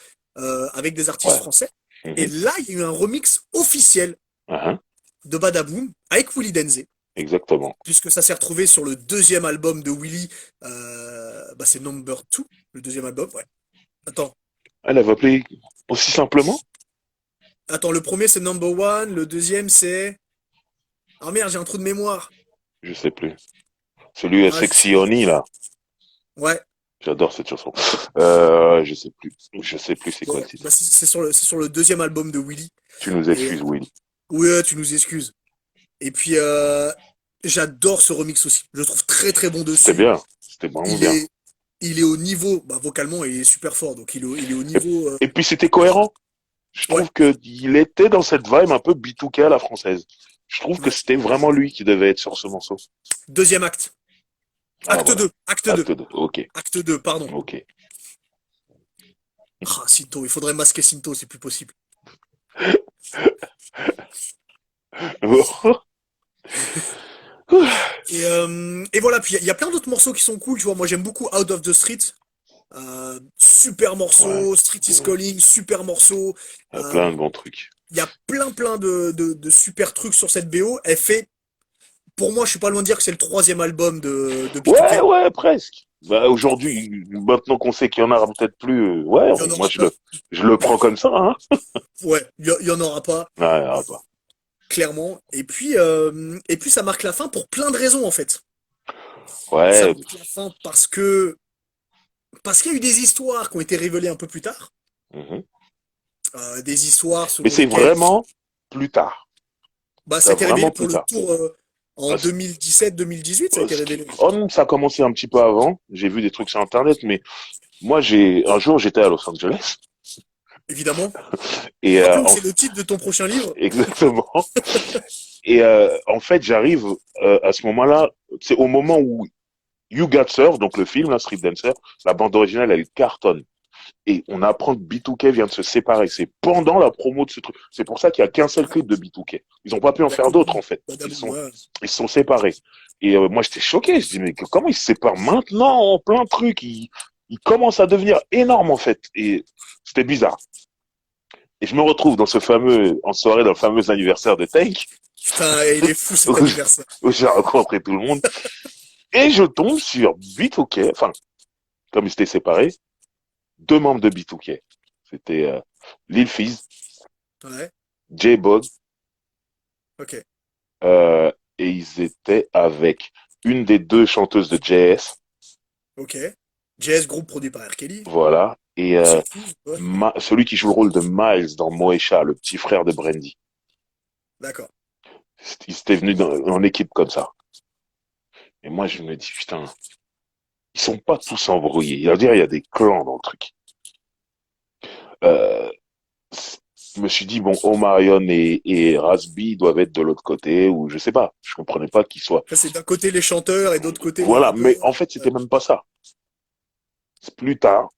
avec des artistes Ouais. français. Et Mhm. là, il y a eu un remix officiel Mhm. de Badaboom avec Willy Denzé, Exactement. puisque ça s'est retrouvé sur le deuxième album de Willy. C'est Number 2, le deuxième album. Ouais. Attends, Elle avait appelé aussi simplement? le premier c'est Number 1, le deuxième c'est. Ah merde, j'ai un trou de mémoire. Je sais plus. Celui Ah, je sais Sexy plus. Honey, là. Ouais, J'adore cette chanson. Je sais plus. Je sais plus c'est quoi ouais. le titre. Bah, c'est sur le deuxième album de Willy. Tu nous Et excuses, Will. ouais, tu nous excuses. Et puis j'adore ce remix aussi. Je le trouve très très bon C'était dessus. bien. C'était vraiment Il bien. est, il est au niveau, bah, vocalement, il est super fort. Donc il est au Et, niveau. et puis c'était cohérent. Je Ouais, trouve que il était dans cette vibe un peu B2K à la française. Je trouve que ouais. c'était vraiment lui qui devait être sur ce morceau. Deuxième acte. Ah Acte voilà. 2. Acte 2. Acte 2. Ok. Acte 2, pardon. Ok. Ah, Sinto, il faudrait masquer Sinto, c'est plus possible. Et voilà, puis il y a plein d'autres morceaux qui sont cool, tu vois. Moi, j'aime beaucoup Out of the Street. Super Ouais, morceau, Street is Calling, super morceau. il y a plein Euh, de bons trucs. Il y a plein de super trucs sur cette BO. Elle fait, pour moi, je suis pas loin de dire que c'est le troisième album de Ouais, B2K. ouais, presque. Bah, aujourd'hui, maintenant qu'on sait qu'il y en aura peut-être plus, ouais, Il y en moi aura pas. je le prends comme ça, hein. Ouais, il y en aura pas, Ouais, il y euh, aura pas. clairement. Et puis ça marque la fin pour plein de raisons, en fait. Ça Ouais, marque la fin parce qu'il y a eu des histoires qui ont été révélées un peu plus tard. mhm. Des histoires Mais selon c'est lesquelles, vraiment plus tard. bah, ça C'est a été révélé vraiment pour plus le tard. tour en Ah, 2017-2018, ça a été révélé. Ça a commencé un petit peu avant. J'ai vu des trucs sur Internet, mais moi, un jour, j'étais à Los Angeles Évidemment. et Rappelons que c'est le titre de ton prochain livre. exactement. Et en fait, j'arrive à ce moment-là, c'est au moment où You Got Served, donc le film, la Street Dancer, la bande originale, elle cartonne. Et on apprend que B2K vient de se séparer. C'est pendant la promo de ce truc. C'est pour ça qu'il y a qu'un seul clip de B2K. Ils n'ont pas pu en faire d'autres, Badaboum, en fait. badaboum, ouais. Ils se sont séparés. Et moi, j'étais choqué. Je dis, mais comment ils se séparent maintenant en plein truc? Ils commencent à devenir énormes, en fait. Et c'était bizarre. Et je me retrouve dans en soirée, dans le fameux anniversaire de Tank, Putain, il est fou cet où anniversaire. j'ai rencontré tout le monde. Et je tombe sur B2K, enfin, comme ils s'étaient séparés, deux membres de B2K. C'était Lil Fizz, Ouais, J-Bug, ok, et ils étaient avec une des deux chanteuses de JS, ok. Jazz, groupe produit par R. Kelly. voilà, et Surprise, ouais, celui qui joue le rôle de Miles dans Moesha, le petit frère de Brandy. d'accord. Ils étaient venus en équipe comme ça. Et moi, je me dis, putain, ils sont pas tous embrouillés. Il y a des clans dans le truc. Euh, je me suis dit, bon, Omarion et Rasby doivent être de l'autre côté, ou je sais pas. Je comprenais pas qu'ils soient. Ça, c'est d'un côté les chanteurs et d'autre côté les Voilà, rappeurs. mais en fait, c'était Ouais. même pas ça. Plus tard,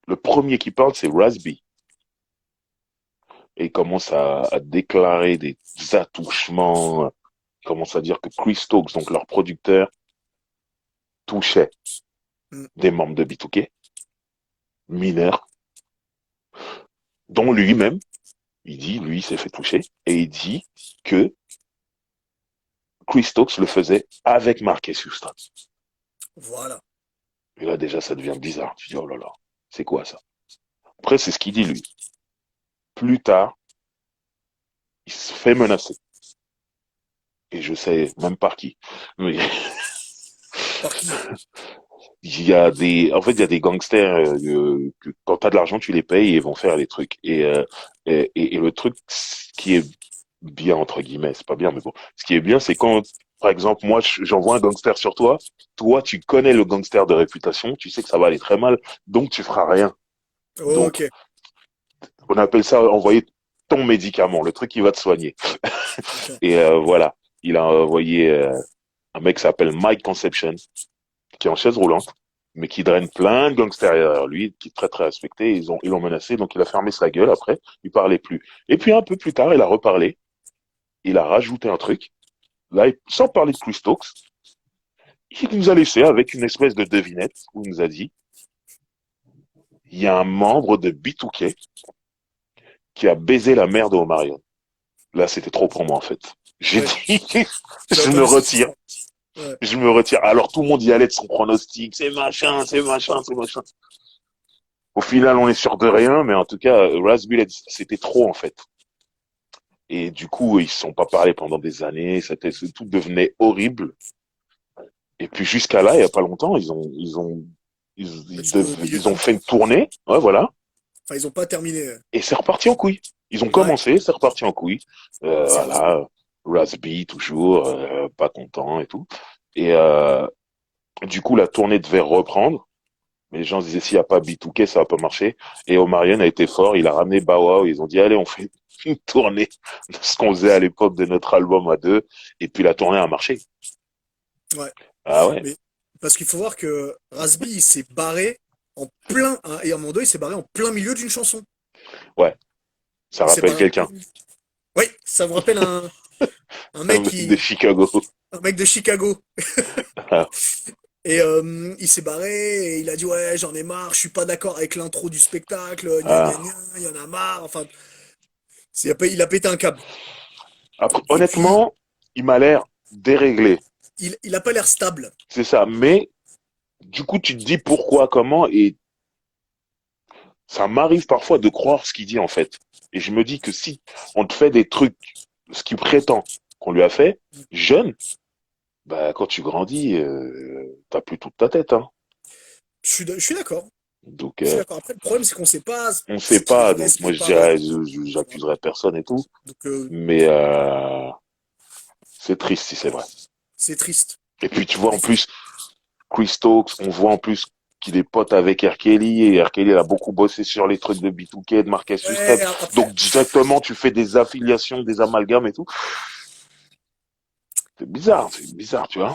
le premier qui parle, c'est Rasby. Et il commence à déclarer des attouchements. Il commence à dire que Chris Stokes, donc leur producteur, touchait Mm. des membres de B2K, mineurs, dont lui-même. Il dit, lui, il s'est fait toucher. Et il dit que Chris Stokes le faisait avec Marcus Houston. Voilà. Et là, déjà, ça devient bizarre. Tu dis, oh là là, c'est quoi ça? Après, c'est ce qu'il dit, lui. Plus tard, il se fait menacer. Et je sais même par qui. Mais Par qui? en fait, il y a des gangsters que quand t'as de l'argent, tu les payes et ils vont faire les trucs. Et le truc ce qui est bien entre guillemets, c'est pas bien, mais bon, ce qui est bien, c'est quand, par exemple, moi, j'envoie un gangster sur toi, toi, tu connais le gangster de réputation, tu sais que ça va aller très mal, donc tu feras rien. Donc, Ok. on appelle ça envoyer ton médicament, le truc qui va te soigner. Ok. Et voilà, il a envoyé un mec qui s'appelle Mike Conception, qui est en chaise roulante, mais qui draine plein de gangsters derrière lui, qui est très très respecté. Ils l'ont menacé, donc il a fermé sa gueule après. Il parlait plus. Et puis un peu plus tard, il a reparlé. Il a rajouté un truc. Là, sans parler de Chris Stokes, il nous a laissé avec une espèce de devinette où il nous a dit il y a un membre de B2K qui a baisé la mère de Omarion. Là, c'était trop pour moi en fait. J'ai Ouais. dit J'ai je me entendu cette retire. histoire. Ouais. Je me retire. Alors tout le monde y allait de son pronostic, c'est machin, c'est machin, c'est machin. Au final, on est sûr de rien, mais en tout cas, Raspberry, c'était trop en fait. Et du coup, ils se sont pas parlé pendant des années, tout devenait horrible. Et puis jusqu'à là, il y a pas longtemps, Jusqu'au milieu ils ont d'août. fait une tournée, ouais, voilà, Enfin, ils ont pas terminé. et c'est reparti en couille. Ils ont Ouais. commencé, c'est reparti en couille. C'est Rasby. Voilà, Raspberry toujours, pas content et tout. Et du coup, la tournée devait reprendre. Mais les gens se disaient, s'il n'y a pas B2K, ça va pas marcher. Et Omarion a été fort, il a ramené Bow Wow, ils ont dit, allez, on fait une tournée de ce qu'on faisait à l'époque de notre album à deux. Et puis la tournée a marché. Ouais. Ah ouais, Mais parce qu'il faut voir que Rasby, il s'est barré en plein, hein, et à un moment donné, il s'est barré en plein milieu d'une chanson. ouais, ça Il s'est rappelle barré en quelqu'un. plein. Oui, ça me rappelle Un Un mec mec de qui, Chicago. un mec de Chicago. Ah, Et il s'est barré et il a dit ouais j'en ai marre, je suis pas d'accord avec l'intro du spectacle, gna gna ah. gna, il y en a marre, enfin il a pété un câble. Après, Et puis honnêtement, il m'a l'air déréglé. il a pas l'air stable. C'est ça. Mais du coup, tu te dis pourquoi, comment, et ça m'arrive parfois de croire ce qu'il dit en fait. Et je me dis que si on te fait des trucs, ce qu'il prétend qu'on lui a fait, jeune, bah quand tu grandis, t'as plus toute ta tête, hein. Je suis d'accord. Donc Je suis d'accord. Après le problème c'est qu'on sait pas on ce sait qui est pas. vrai, Donc ce qui moi est je pas vrai. dirais, Tu vois. j'accuserai personne et tout, Donc mais c'est triste si c'est vrai. c'est triste. Et puis tu vois en Mais plus Chris Stokes, on voit en plus qu'il est pote avec R. Kelly, et R. Kelly elle a beaucoup bossé sur les trucs de B2K, de Marcus Husted. ouais Donc après directement tu fais des affiliations, des amalgames et tout. C'est bizarre, tu vois.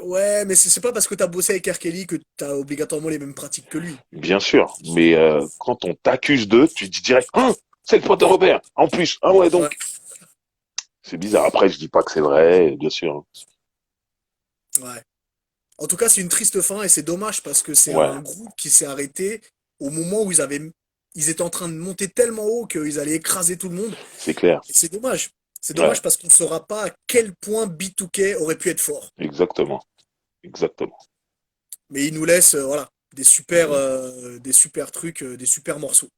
ouais mais c'est pas parce que t'as bossé avec R. Kelly que t'as obligatoirement les mêmes pratiques que lui. Bien sûr, mais quand on t'accuse d'eux, tu dis direct, hein, c'est le pote de Robert. En plus, ah ouais, Ouais donc c'est bizarre. Après, je dis pas que c'est vrai, bien sûr. ouais. En tout cas, c'est une triste fin et c'est dommage parce que c'est Ouais, un groupe qui s'est arrêté au moment où ils étaient en train de monter tellement haut qu'ils allaient écraser tout le monde. c'est clair. Et c'est dommage. C'est Ouais, dommage parce qu'on ne saura pas à quel point B2K aurait pu être fort. exactement, exactement. Mais ils nous laissent, voilà, Mhm. des super trucs, des super morceaux.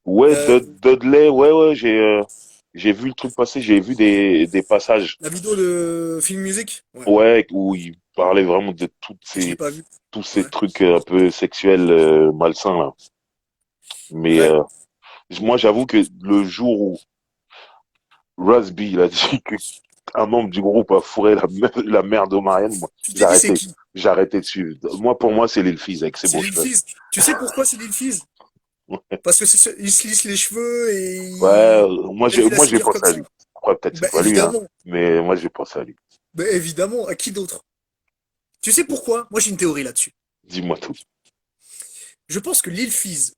Ouais, Euh, Dudley, ouais, j'ai vu le truc passer, j'ai vu des passages, la vidéo de Film Music? Ouais, ouais, où il parlait vraiment de je l'ai pas vu. tous ces Ouais, trucs un peu sexuels, malsains là. Mais ouais. moi, j'avoue que le jour où Rasby, il a dit que un membre du groupe a fourré la mère d'Omarienne, moi, Tu j'ai t'es dit c'est arrêté. qui? J'ai arrêté de suivre. Moi, pour moi, c'est Lil Fizz avec ses C'est beaux Lil cheveux. Fizz. Tu sais pourquoi c'est Lil Fizz? Parce que il se lisse les cheveux et Ouais, il a vu la moi, j'ai cigare comme pensé à ça. lui. Après, peut-être Bah c'est pas lui, hein. évidemment, Mais moi, j'ai pensé à lui. bah évidemment, à qui d'autre? Tu sais pourquoi? Moi j'ai une théorie là-dessus. Dis-moi tout. Je pense que Lil Fizz,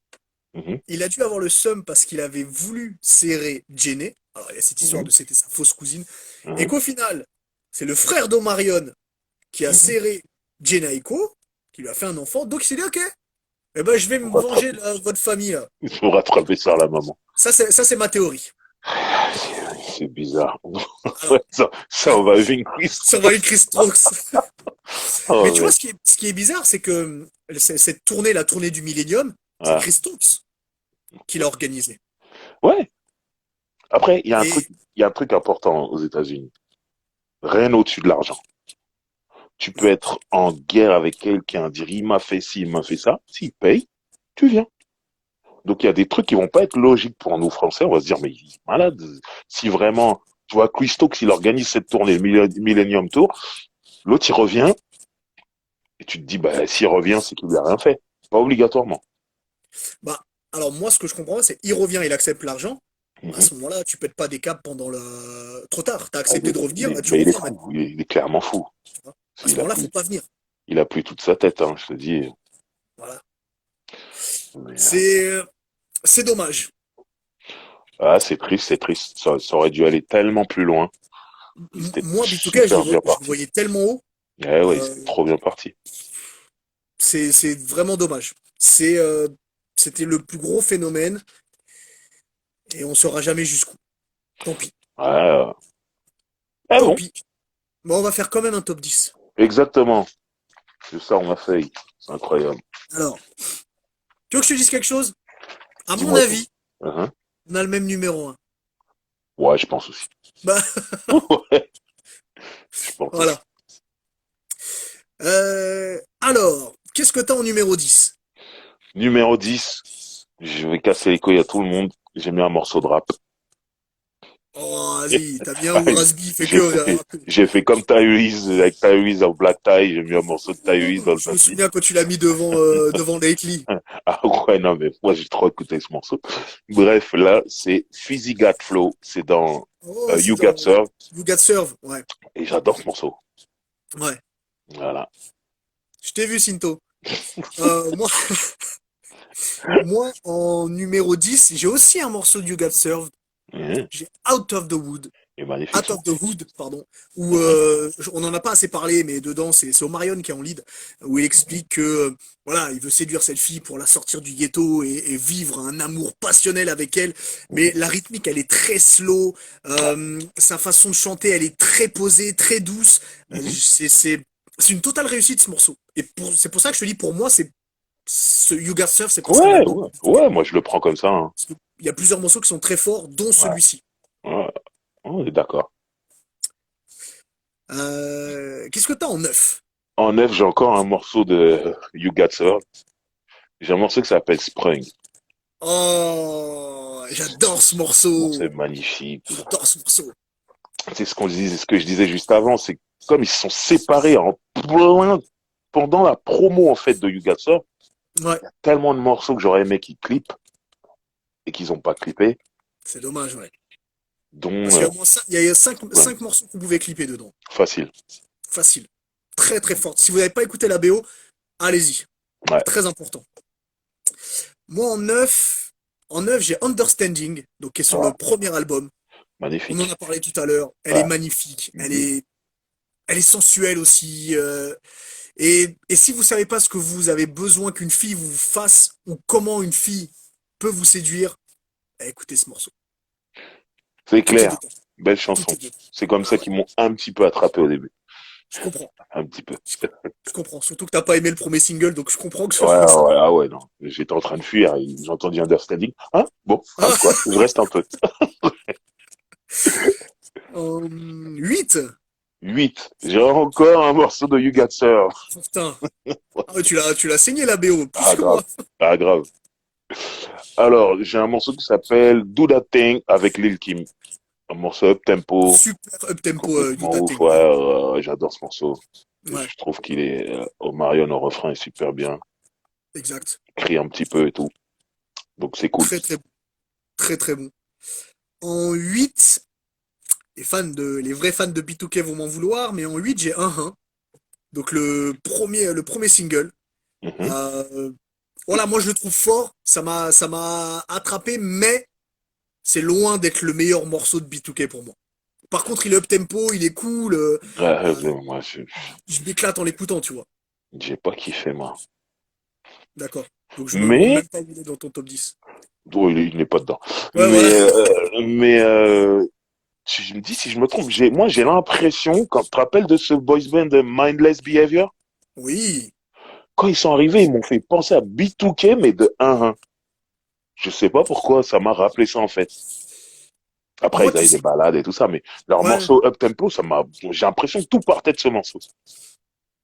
Mhm, il a dû avoir le seum parce qu'il avait voulu serrer Jenny. Alors il y a cette histoire mhm, de c'était sa fausse cousine. Et mhm, qu'au final, c'est le frère d'Omarion qui a mhm. serré Jenna Aiko, qui lui a fait un enfant. Donc il s'est dit ok, eh ben je vais me Faut venger rattraper. de votre famille là. Il faut rattraper ça à la maman. Ça c'est ma théorie. C'est bizarre. Alors, Ça, on va vivre une quiz. sur Valérie Chris Strokes. Mais Oh, tu vois, mec. ce qui est bizarre, c'est que cette tournée, la tournée du Millennium, c'est Ah. Chris Stokes qui l'a organisée. Ouais. Après, Et il y a un truc important aux États-Unis. Rien au-dessus de l'argent. Tu peux ouais, être en guerre avec quelqu'un, dire il m'a fait ci, il m'a fait ça. S'il paye, tu viens. Donc il y a des trucs qui vont pas être logiques pour nous Français. On va se dire mais il est malade. Si vraiment, tu vois, Chris Stokes, il organise cette tournée, le Millennium Tour, l'autre il revient et tu te dis bah s'il revient, c'est qu'il lui a rien fait. Pas obligatoirement. bah, alors moi, ce que je comprends, c'est il revient, il accepte l'argent. À Mhm. ce moment-là, tu pètes pas des câbles pendant le. Trop tard, t'as Ah, accepté de revenir, bah, tu mais il est reviens fou. maintenant. Il est clairement fou. Tu vois. À ce Il a moment-là, faut plus, pas venir. il a plus toute sa tête. Hein, je te dis. Voilà. Mais, C'est, c'est dommage. ah, c'est triste, c'est triste. Ça aurait dû aller tellement plus loin. Ils étaient Moi, B2K, super bien je le partis. voyais tellement haut. Eh ouais, ils euh, étaient trop bien partis. c'est vraiment dommage. C'était le plus gros phénomène et on saura jamais jusqu'où. Tant pis. Ouais, ah Tant bon, pis. Mais on va faire quand même un top 10. exactement. C'est ça, on a fait. C'est incroyable. Alors, tu veux que je te dise quelque chose? À mon Dis-moi tout. avis, Hein. on a le même numéro 1. Ouais, je pense aussi. Bah, Ouais, je pense aussi. voilà. Alors, qu'est-ce que t'as en numéro 10? Numéro 10, je vais casser les couilles à tout le monde. J'ai mis un morceau de rap. Oh, vas-y, t'as bien où Rasby fait que. J'ai fait, j'ai fait comme Tyrese, avec Tyrese en black tie. J'ai mis un morceau de Tyrese dans le Je me tapis. souviens quand tu l'as mis devant Lately. Ah ouais, non, mais moi, j'ai trop écouté ce morceau. Bref, là, c'est Fizzy Got Flow. C'est dans Oh, c'est You dans Got Served. You Got Serve. Ouais, Et j'adore ce morceau. ouais. Voilà. Je t'ai vu, Sinto. Moi, moi, en numéro 10, j'ai aussi un morceau de You Got Served. Mhm. J'ai Out of the Wood. Il est magnifique, Out son. of the Hood, pardon, où Mhm. on n'en a pas assez parlé, mais dedans c'est Omarion qui est en lead, où il explique que voilà, il veut séduire cette fille pour la sortir du ghetto et vivre un amour passionnel avec elle, mais Mhm. la rythmique elle est très slow, Ouais. sa façon de chanter elle est très posée, très douce, Mhm. c'est une totale réussite ce morceau. Et c'est pour ça que je te dis, pour moi ce You Got Surf c'est presque un Ouais, album. ouais, ouais, moi je le prends comme ça, hein. Parce qu'il y a plusieurs morceaux qui sont très forts, dont Ouais, celui-ci. ouais, on est d'accord. Qu'est-ce que t'as en neuf? En neuf, j'ai encore un morceau de You Got Served. J'ai un morceau qui s'appelle Spring. Oh, j'adore ce Bon, morceau. c'est magnifique. J'adore ce morceau. C'est ce qu'on disait, ce que je disais juste avant, c'est comme ils se sont séparés en plein pendant la promo en fait de You Got Served. Ouais, Tellement de morceaux que j'aurais aimé qu'ils clippent et qu'ils ont pas clippé, c'est dommage, ouais. Parce dont qu'il y a au moins il y a Spring. cinq morceaux que vous pouvez clipper dedans. Facile. Facile. Très très fort. Si vous n'avez pas écouté la BO, allez-y. Ouais, Très important. Moi en neuf, j'ai Understanding, donc qui est sur le voilà. premier album. On en Magnifique. a parlé tout à l'heure. Elle est Ouais. magnifique. Mhm. Elle est sensuelle aussi. Et si vous savez pas ce que vous avez besoin qu'une fille vous fasse ou comment une fille peut vous séduire, écoutez ce morceau. C'est Tout est clair. dedans. Belle Tout chanson. est dedans. C'est comme Ah ça ouais, qu'ils m'ont un petit peu attrapé au début. je comprends. Un petit peu. Je, je comprends. Surtout que t'as pas aimé le premier single, donc je comprends que ce Ouais, soit ça. ouais, ah ouais, non. J'étais en train de fuir. J'ai entendu Understanding. Hein? Bon, hein, Ah, quoi? Je reste un peu. 8. 8. J'ai encore un morceau de You Got Served. Putain. Ah ouais, tu l'as saigné la BO, plus Ah, que grave. moi. Ah, grave. Alors, j'ai un morceau qui s'appelle Do That Thing avec Lil Kim. Un morceau up tempo, Super up tempo du complètement ouf. dating, Ouais, ouais. j'adore ce morceau. Ouais, Je trouve qu'il est, au Marion, au refrain est super bien. exact. Crie un petit peu et tout. Donc c'est cool. Très très bon. Très très bon. En 8, les vrais fans de B2K vont m'en vouloir, mais en 8 j'ai un. Donc le premier single. Mhm. Euh, voilà, moi je le trouve fort, ça m'a attrapé, mais c'est loin d'être le meilleur morceau de B2K pour moi. Par contre, il est up tempo, il est cool, Ouais, euh, moi, je m'éclate en l'écoutant, tu vois. j'ai pas kiffé, moi. D'accord. Donc je me demande Mais, même pas où il est dans ton top 10. oh, il n'est pas dedans. Ouais, voilà. Mais, si je me dis, si je me trompe, moi, j'ai l'impression, quand tu te rappelles de ce boys band de Mindless Behavior, Oui. quand ils sont arrivés, ils m'ont fait penser à B2K, mais de 1-1. Je sais pas pourquoi, ça m'a rappelé ça, en fait. Après, Moi, ils tu avaient des sais, balades et tout ça, mais leur ouais, morceau up-tempo, j'ai l'impression que tout partait de ce morceau.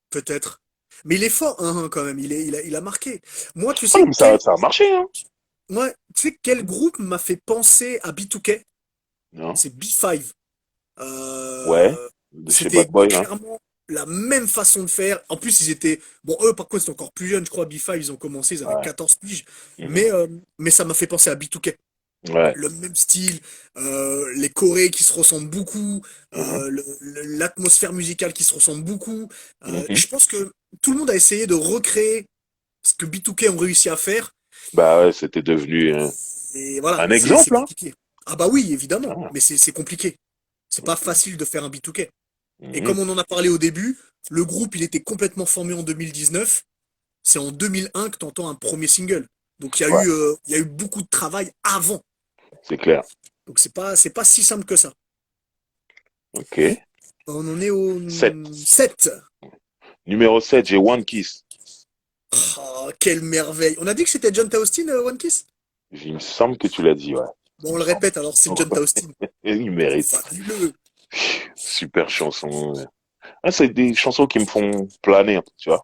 peut-être. Mais il est fort, quand même. Il a marqué. Moi, tu Ah non, sais mais ça a marché, hein. quel groupe m'a fait penser à B2K? Non? C'est B5. Ouais. Euh, De chez Bad c'était Boy, hein. clairement la même façon de faire. En plus, ils étaient. Bon, eux, par contre, ils sont encore plus jeunes. Je crois, B5, ils ont commencé, ils avaient Ouais. 14 piges. Mhm. Mais ça m'a fait penser à B2K. Ouais. Le même style, les chorés qui se ressemblent beaucoup, Mhm. l'atmosphère musicale qui se ressemble beaucoup. Mhm. Je pense que tout le monde a essayé de recréer ce que B2K ont réussi à faire. Bah ouais, c'était devenu Et voilà, un c'est exemple, hein. compliqué. Ah bah oui, évidemment, Ah, mais c'est compliqué. C'est pas ok. facile de faire un B2K. Et Mhm. comme on en a parlé au début, le groupe, il était complètement formé en 2019. C'est en 2001 que tu entends un premier single. Donc Ouais, il y a eu beaucoup de travail avant. c'est clair. Donc c'est pas si simple que ça. Ok. On en est au 7. 7. Numéro 7, j'ai One Kiss. Oh, quelle merveille. On a dit que c'était John Austin, One Kiss? Il me semble que tu l'as dit, ouais. Bon, Il on me le semble. répète, alors c'est John Austin. Et il mérite. Fabuleux. Super chanson. Ah, c'est des chansons qui me font planer un peu, tu vois.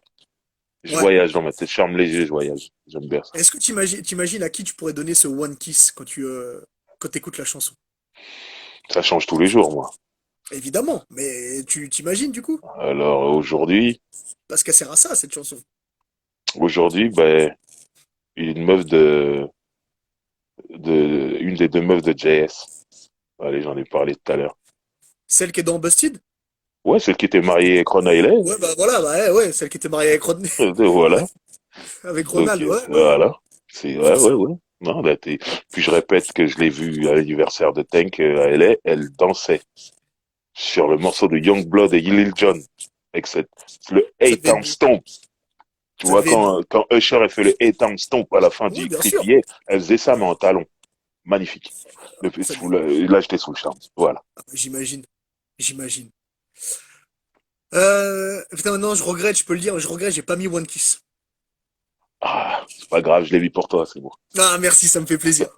Je Ouais. voyage dans ma tête, charme léger, je voyage. J'aime bien ça. Est-ce que t'imagines à qui tu pourrais donner ce One Kiss quand t'écoutes la chanson? Ça change tous les jours, moi. Évidemment, mais tu t'imagines du coup? Alors Parce qu'elle sert à ça, cette chanson. aujourd'hui, ben, une meuf une des deux meufs de JS. Allez, j'en ai parlé tout à l'heure. Celle qui est dans Busted? Ouais, celle qui était mariée avec Ron Aylet. Ouais, bah voilà, bah ouais, celle qui était mariée avec Voilà. avec Donc, Ronald, ouais, ouais. voilà. C'est, ouais, ouais, ouais. Non, là, puis je répète que je l'ai vu à l'anniversaire de Tank à LA, elle dansait sur le morceau de Youngblood et Lil Jon, avec le Ça devait A-Town être beau. Stomp. Tu Ça vois, devait être beau. quand Usher a fait le A-Town Stomp à la fin Oui, du bien sûr. Creepy, elle faisait ça, mais Ouais, en talon. Magnifique. ça devait être beau. Là, j'étais sous le charme. Voilà. Ah, j'imagine. J'imagine. Putain, maintenant, je regrette, je peux le dire, je regrette, j'ai pas mis One Kiss. Ah, c'est pas grave, je l'ai mis pour toi, c'est bon. Ah, merci, ça me fait plaisir.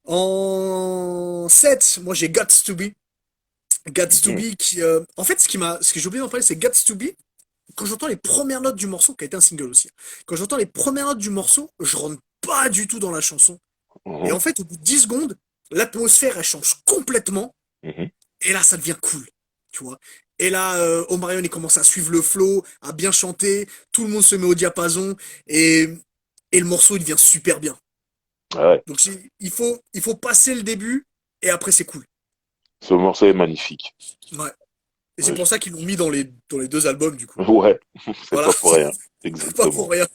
En 7, moi j'ai Gots to Be. Gots to Mhm, Be qui, en fait, ce que j'ai oublié d'en parler, c'est Gots to Be. Quand j'entends les premières notes du morceau, qui a été un single aussi, quand j'entends les premières notes du morceau, je rentre pas du tout dans la chanson. Et mhm, en fait, au bout de 10 secondes, l'atmosphère, elle change complètement. mhm. Et là, ça devient cool, tu vois. Et là, Omarion, il commence à suivre le flow, à bien chanter, tout le monde se met au diapason, et, et le morceau, il devient super bien. Ah ouais, Donc, il faut passer le début, et après, c'est cool. ce morceau est magnifique. Ouais. Et c'est Ouais, pour ça qu'ils l'ont mis dans les deux albums, du coup. ouais, c'est Voilà, pas pour rien. c'est pas pour Exactement. rien.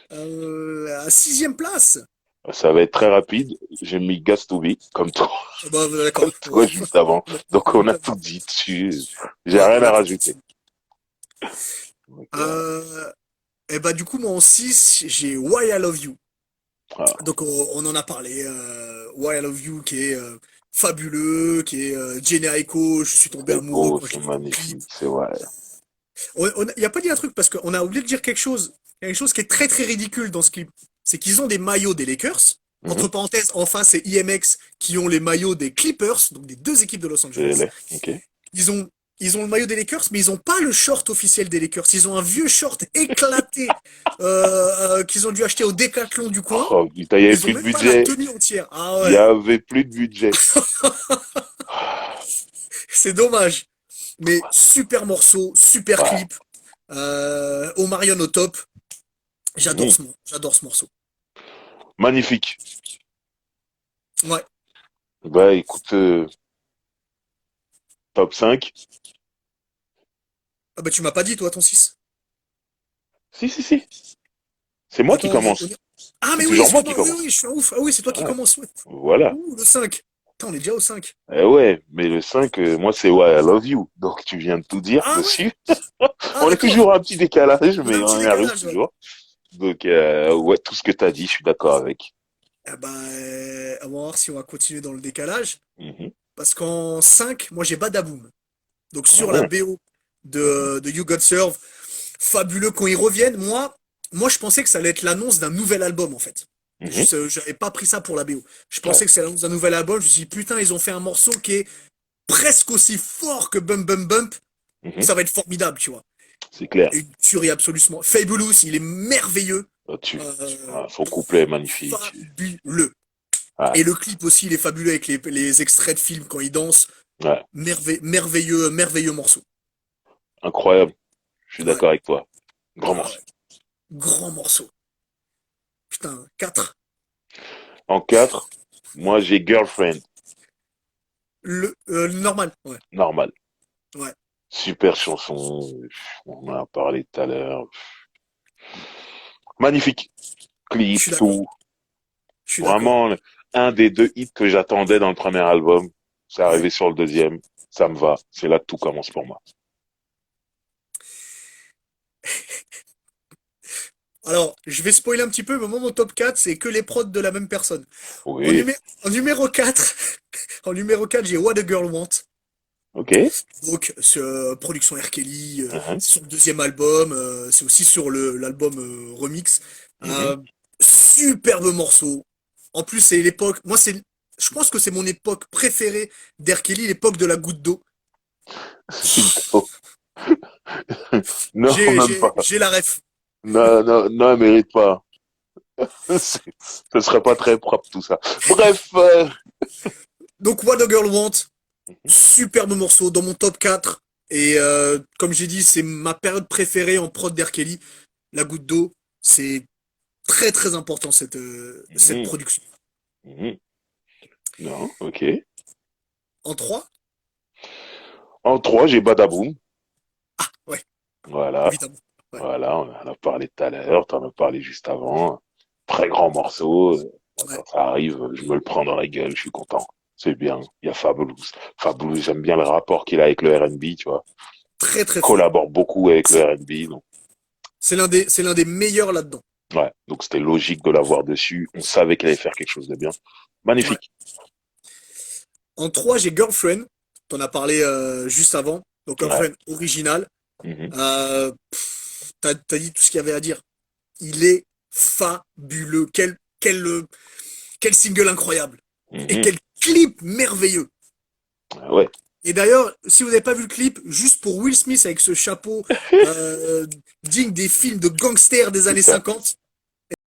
À sixième place. Ça va être très rapide. J'ai mis Gastobi, comme toi, Ah bah, comme d'accord. toi juste avant. Donc on a Ouais, tout dit dessus. J'ai ouais, rien on à a tout dit. rajouter. Donc, Et bah, du coup, moi, en 6 j'ai Why I Love You. ah, Donc on en a parlé. Why I Love You qui est fabuleux, qui est générico, je suis tombé c'est amoureux beau, quand c'est j'ai vu le clip. magnifique, c'est vrai. Il y a pas dit un truc parce qu'on a oublié de dire quelque chose qui est très très ridicule dans ce clip. C'est qu'ils ont des maillots des Lakers. Mhm. Entre parenthèses, en face, c'est IMX qui ont les maillots des Clippers, donc des deux équipes de Los Angeles. Ok. Ils ont, ils ont le maillot des Lakers, mais ils ont pas le short officiel des Lakers. Ils ont un vieux short éclaté qu'ils ont dû acheter au Décathlon du coin. Oh putain, il y avait Ils ont plus de même pas la budget. tenue entière. Ah Il y ouais, avait plus de budget. c'est dommage. Mais super morceau, super Ouais. clip. Omarion au top. Mhm. J'adore ce morceau. Magnifique. Ouais. Bah écoute, top 5. Ah bah tu m'as pas dit toi ton 6. Si, si, si. C'est moi qui Attends, commence. ah C'est mais oui, toujours moi qui excuse-moi, oui, oui, commence. je suis un ouf. Ah oui, c'est toi qui Ouais. commence. Ouais. Voilà. Ouh, le 5. Putain, on est déjà au 5. Eh ouais, mais le 5, moi c'est Why I Love You. Donc tu viens de tout dire Ah ouais? dessus. Ah On est d'accord. toujours à un petit décalage, On a mais un petit on y arrive décalage, ouais. toujours. Donc ouais, tout ce que t'as dit, je suis d'accord avec. Ah bah, on va voir si on va continuer dans le décalage. Mhm. Parce qu'en 5, moi j'ai Badaboom. Donc sur la Mhm. BO Mhm. de You God Serve, fabuleux quand ils reviennent. Moi je pensais que ça allait être l'annonce d'un nouvel album en fait. Mhm. J'avais pas pris ça pour la BO. Je Ouais. pensais que c'est l'annonce d'un nouvel album. Je me suis dit, putain, ils ont fait un morceau qui est presque aussi fort que Bump Bump Bump. Mhm. Ça va être formidable, tu vois. C'est clair. Une tuerie absolument. Fabulous, il est merveilleux. Ah, son couplet est magnifique. Fabuleux. Ouais. Et le clip aussi, il est fabuleux avec les extraits de films quand il danse. Ouais. Merveilleux morceau. Incroyable. Je suis Ouais. d'accord avec toi. Grand Ah morceau. ouais. Grand morceau. Putain, 4. En 4, moi j'ai Girlfriend. Le normal. Ouais. Normal. Ouais. Super chanson. On en a parlé tout à l'heure. Magnifique. Je Clip, suis d'accord. tout. Je suis d'accord. Vraiment, un des deux hits que j'attendais dans le premier album. C'est Ouais. arrivé sur le deuxième. Ça me va. C'est là que tout commence pour moi. Alors, je vais spoiler un petit peu, mais moi, mon top 4, c'est que les prods de la même personne. En, Oui. numé- en numéro 4, en numéro 4, j'ai What a Girl Want. Ok. Donc, production R. Kelly, Mhm. c'est son deuxième album, c'est aussi sur l'album remix. Mhm. Euh, Superbe morceau. En plus, c'est l'époque, je pense que c'est mon époque préférée d'R. Kelly, l'époque de la goutte d'eau. Non. Non, même pas. J'ai la ref. Non, non, non, elle mérite pas. Ce serait pas très propre tout ça. Bref, Donc, What a Girl Want, superbe morceau dans mon top 4. Et comme j'ai dit, c'est ma période préférée en prod d'R. Kelly. La goutte d'eau, c'est très très important cette mhm, production. mhm. Non, ok. En 3. En 3, j'ai Badaboom. Ouais, Voilà. évidemment. Ouais. Voilà, on en a parlé tout à l'heure, t'en as parlé juste avant. Très grand morceau. Moi, Ouais. quand ça arrive, je me le prends dans la gueule, je suis content. C'est bien. Il y a Fabulous. Fabulous, j'aime bien le rapport qu'il a avec le R&B, tu vois. Très Il très fort. collabore beaucoup avec le C'est R&B, donc, c'est l'un des meilleurs là-dedans. ouais. Donc, c'était logique de l'avoir dessus. On savait qu'il allait faire quelque chose de bien. Ouais. Magnifique. En 3, j'ai Girlfriend. T'en as parlé juste avant. Donc Ouais. Girlfriend original. Mhm. T'as dit tout ce qu'il y avait à dire. Il est fabuleux. Quel single incroyable. Et Mhm. quel clip merveilleux. Ouais. Et d'ailleurs, si vous n'avez pas vu le clip, juste pour Will Smith avec ce chapeau digne des films de gangsters des C'est années ça. 50,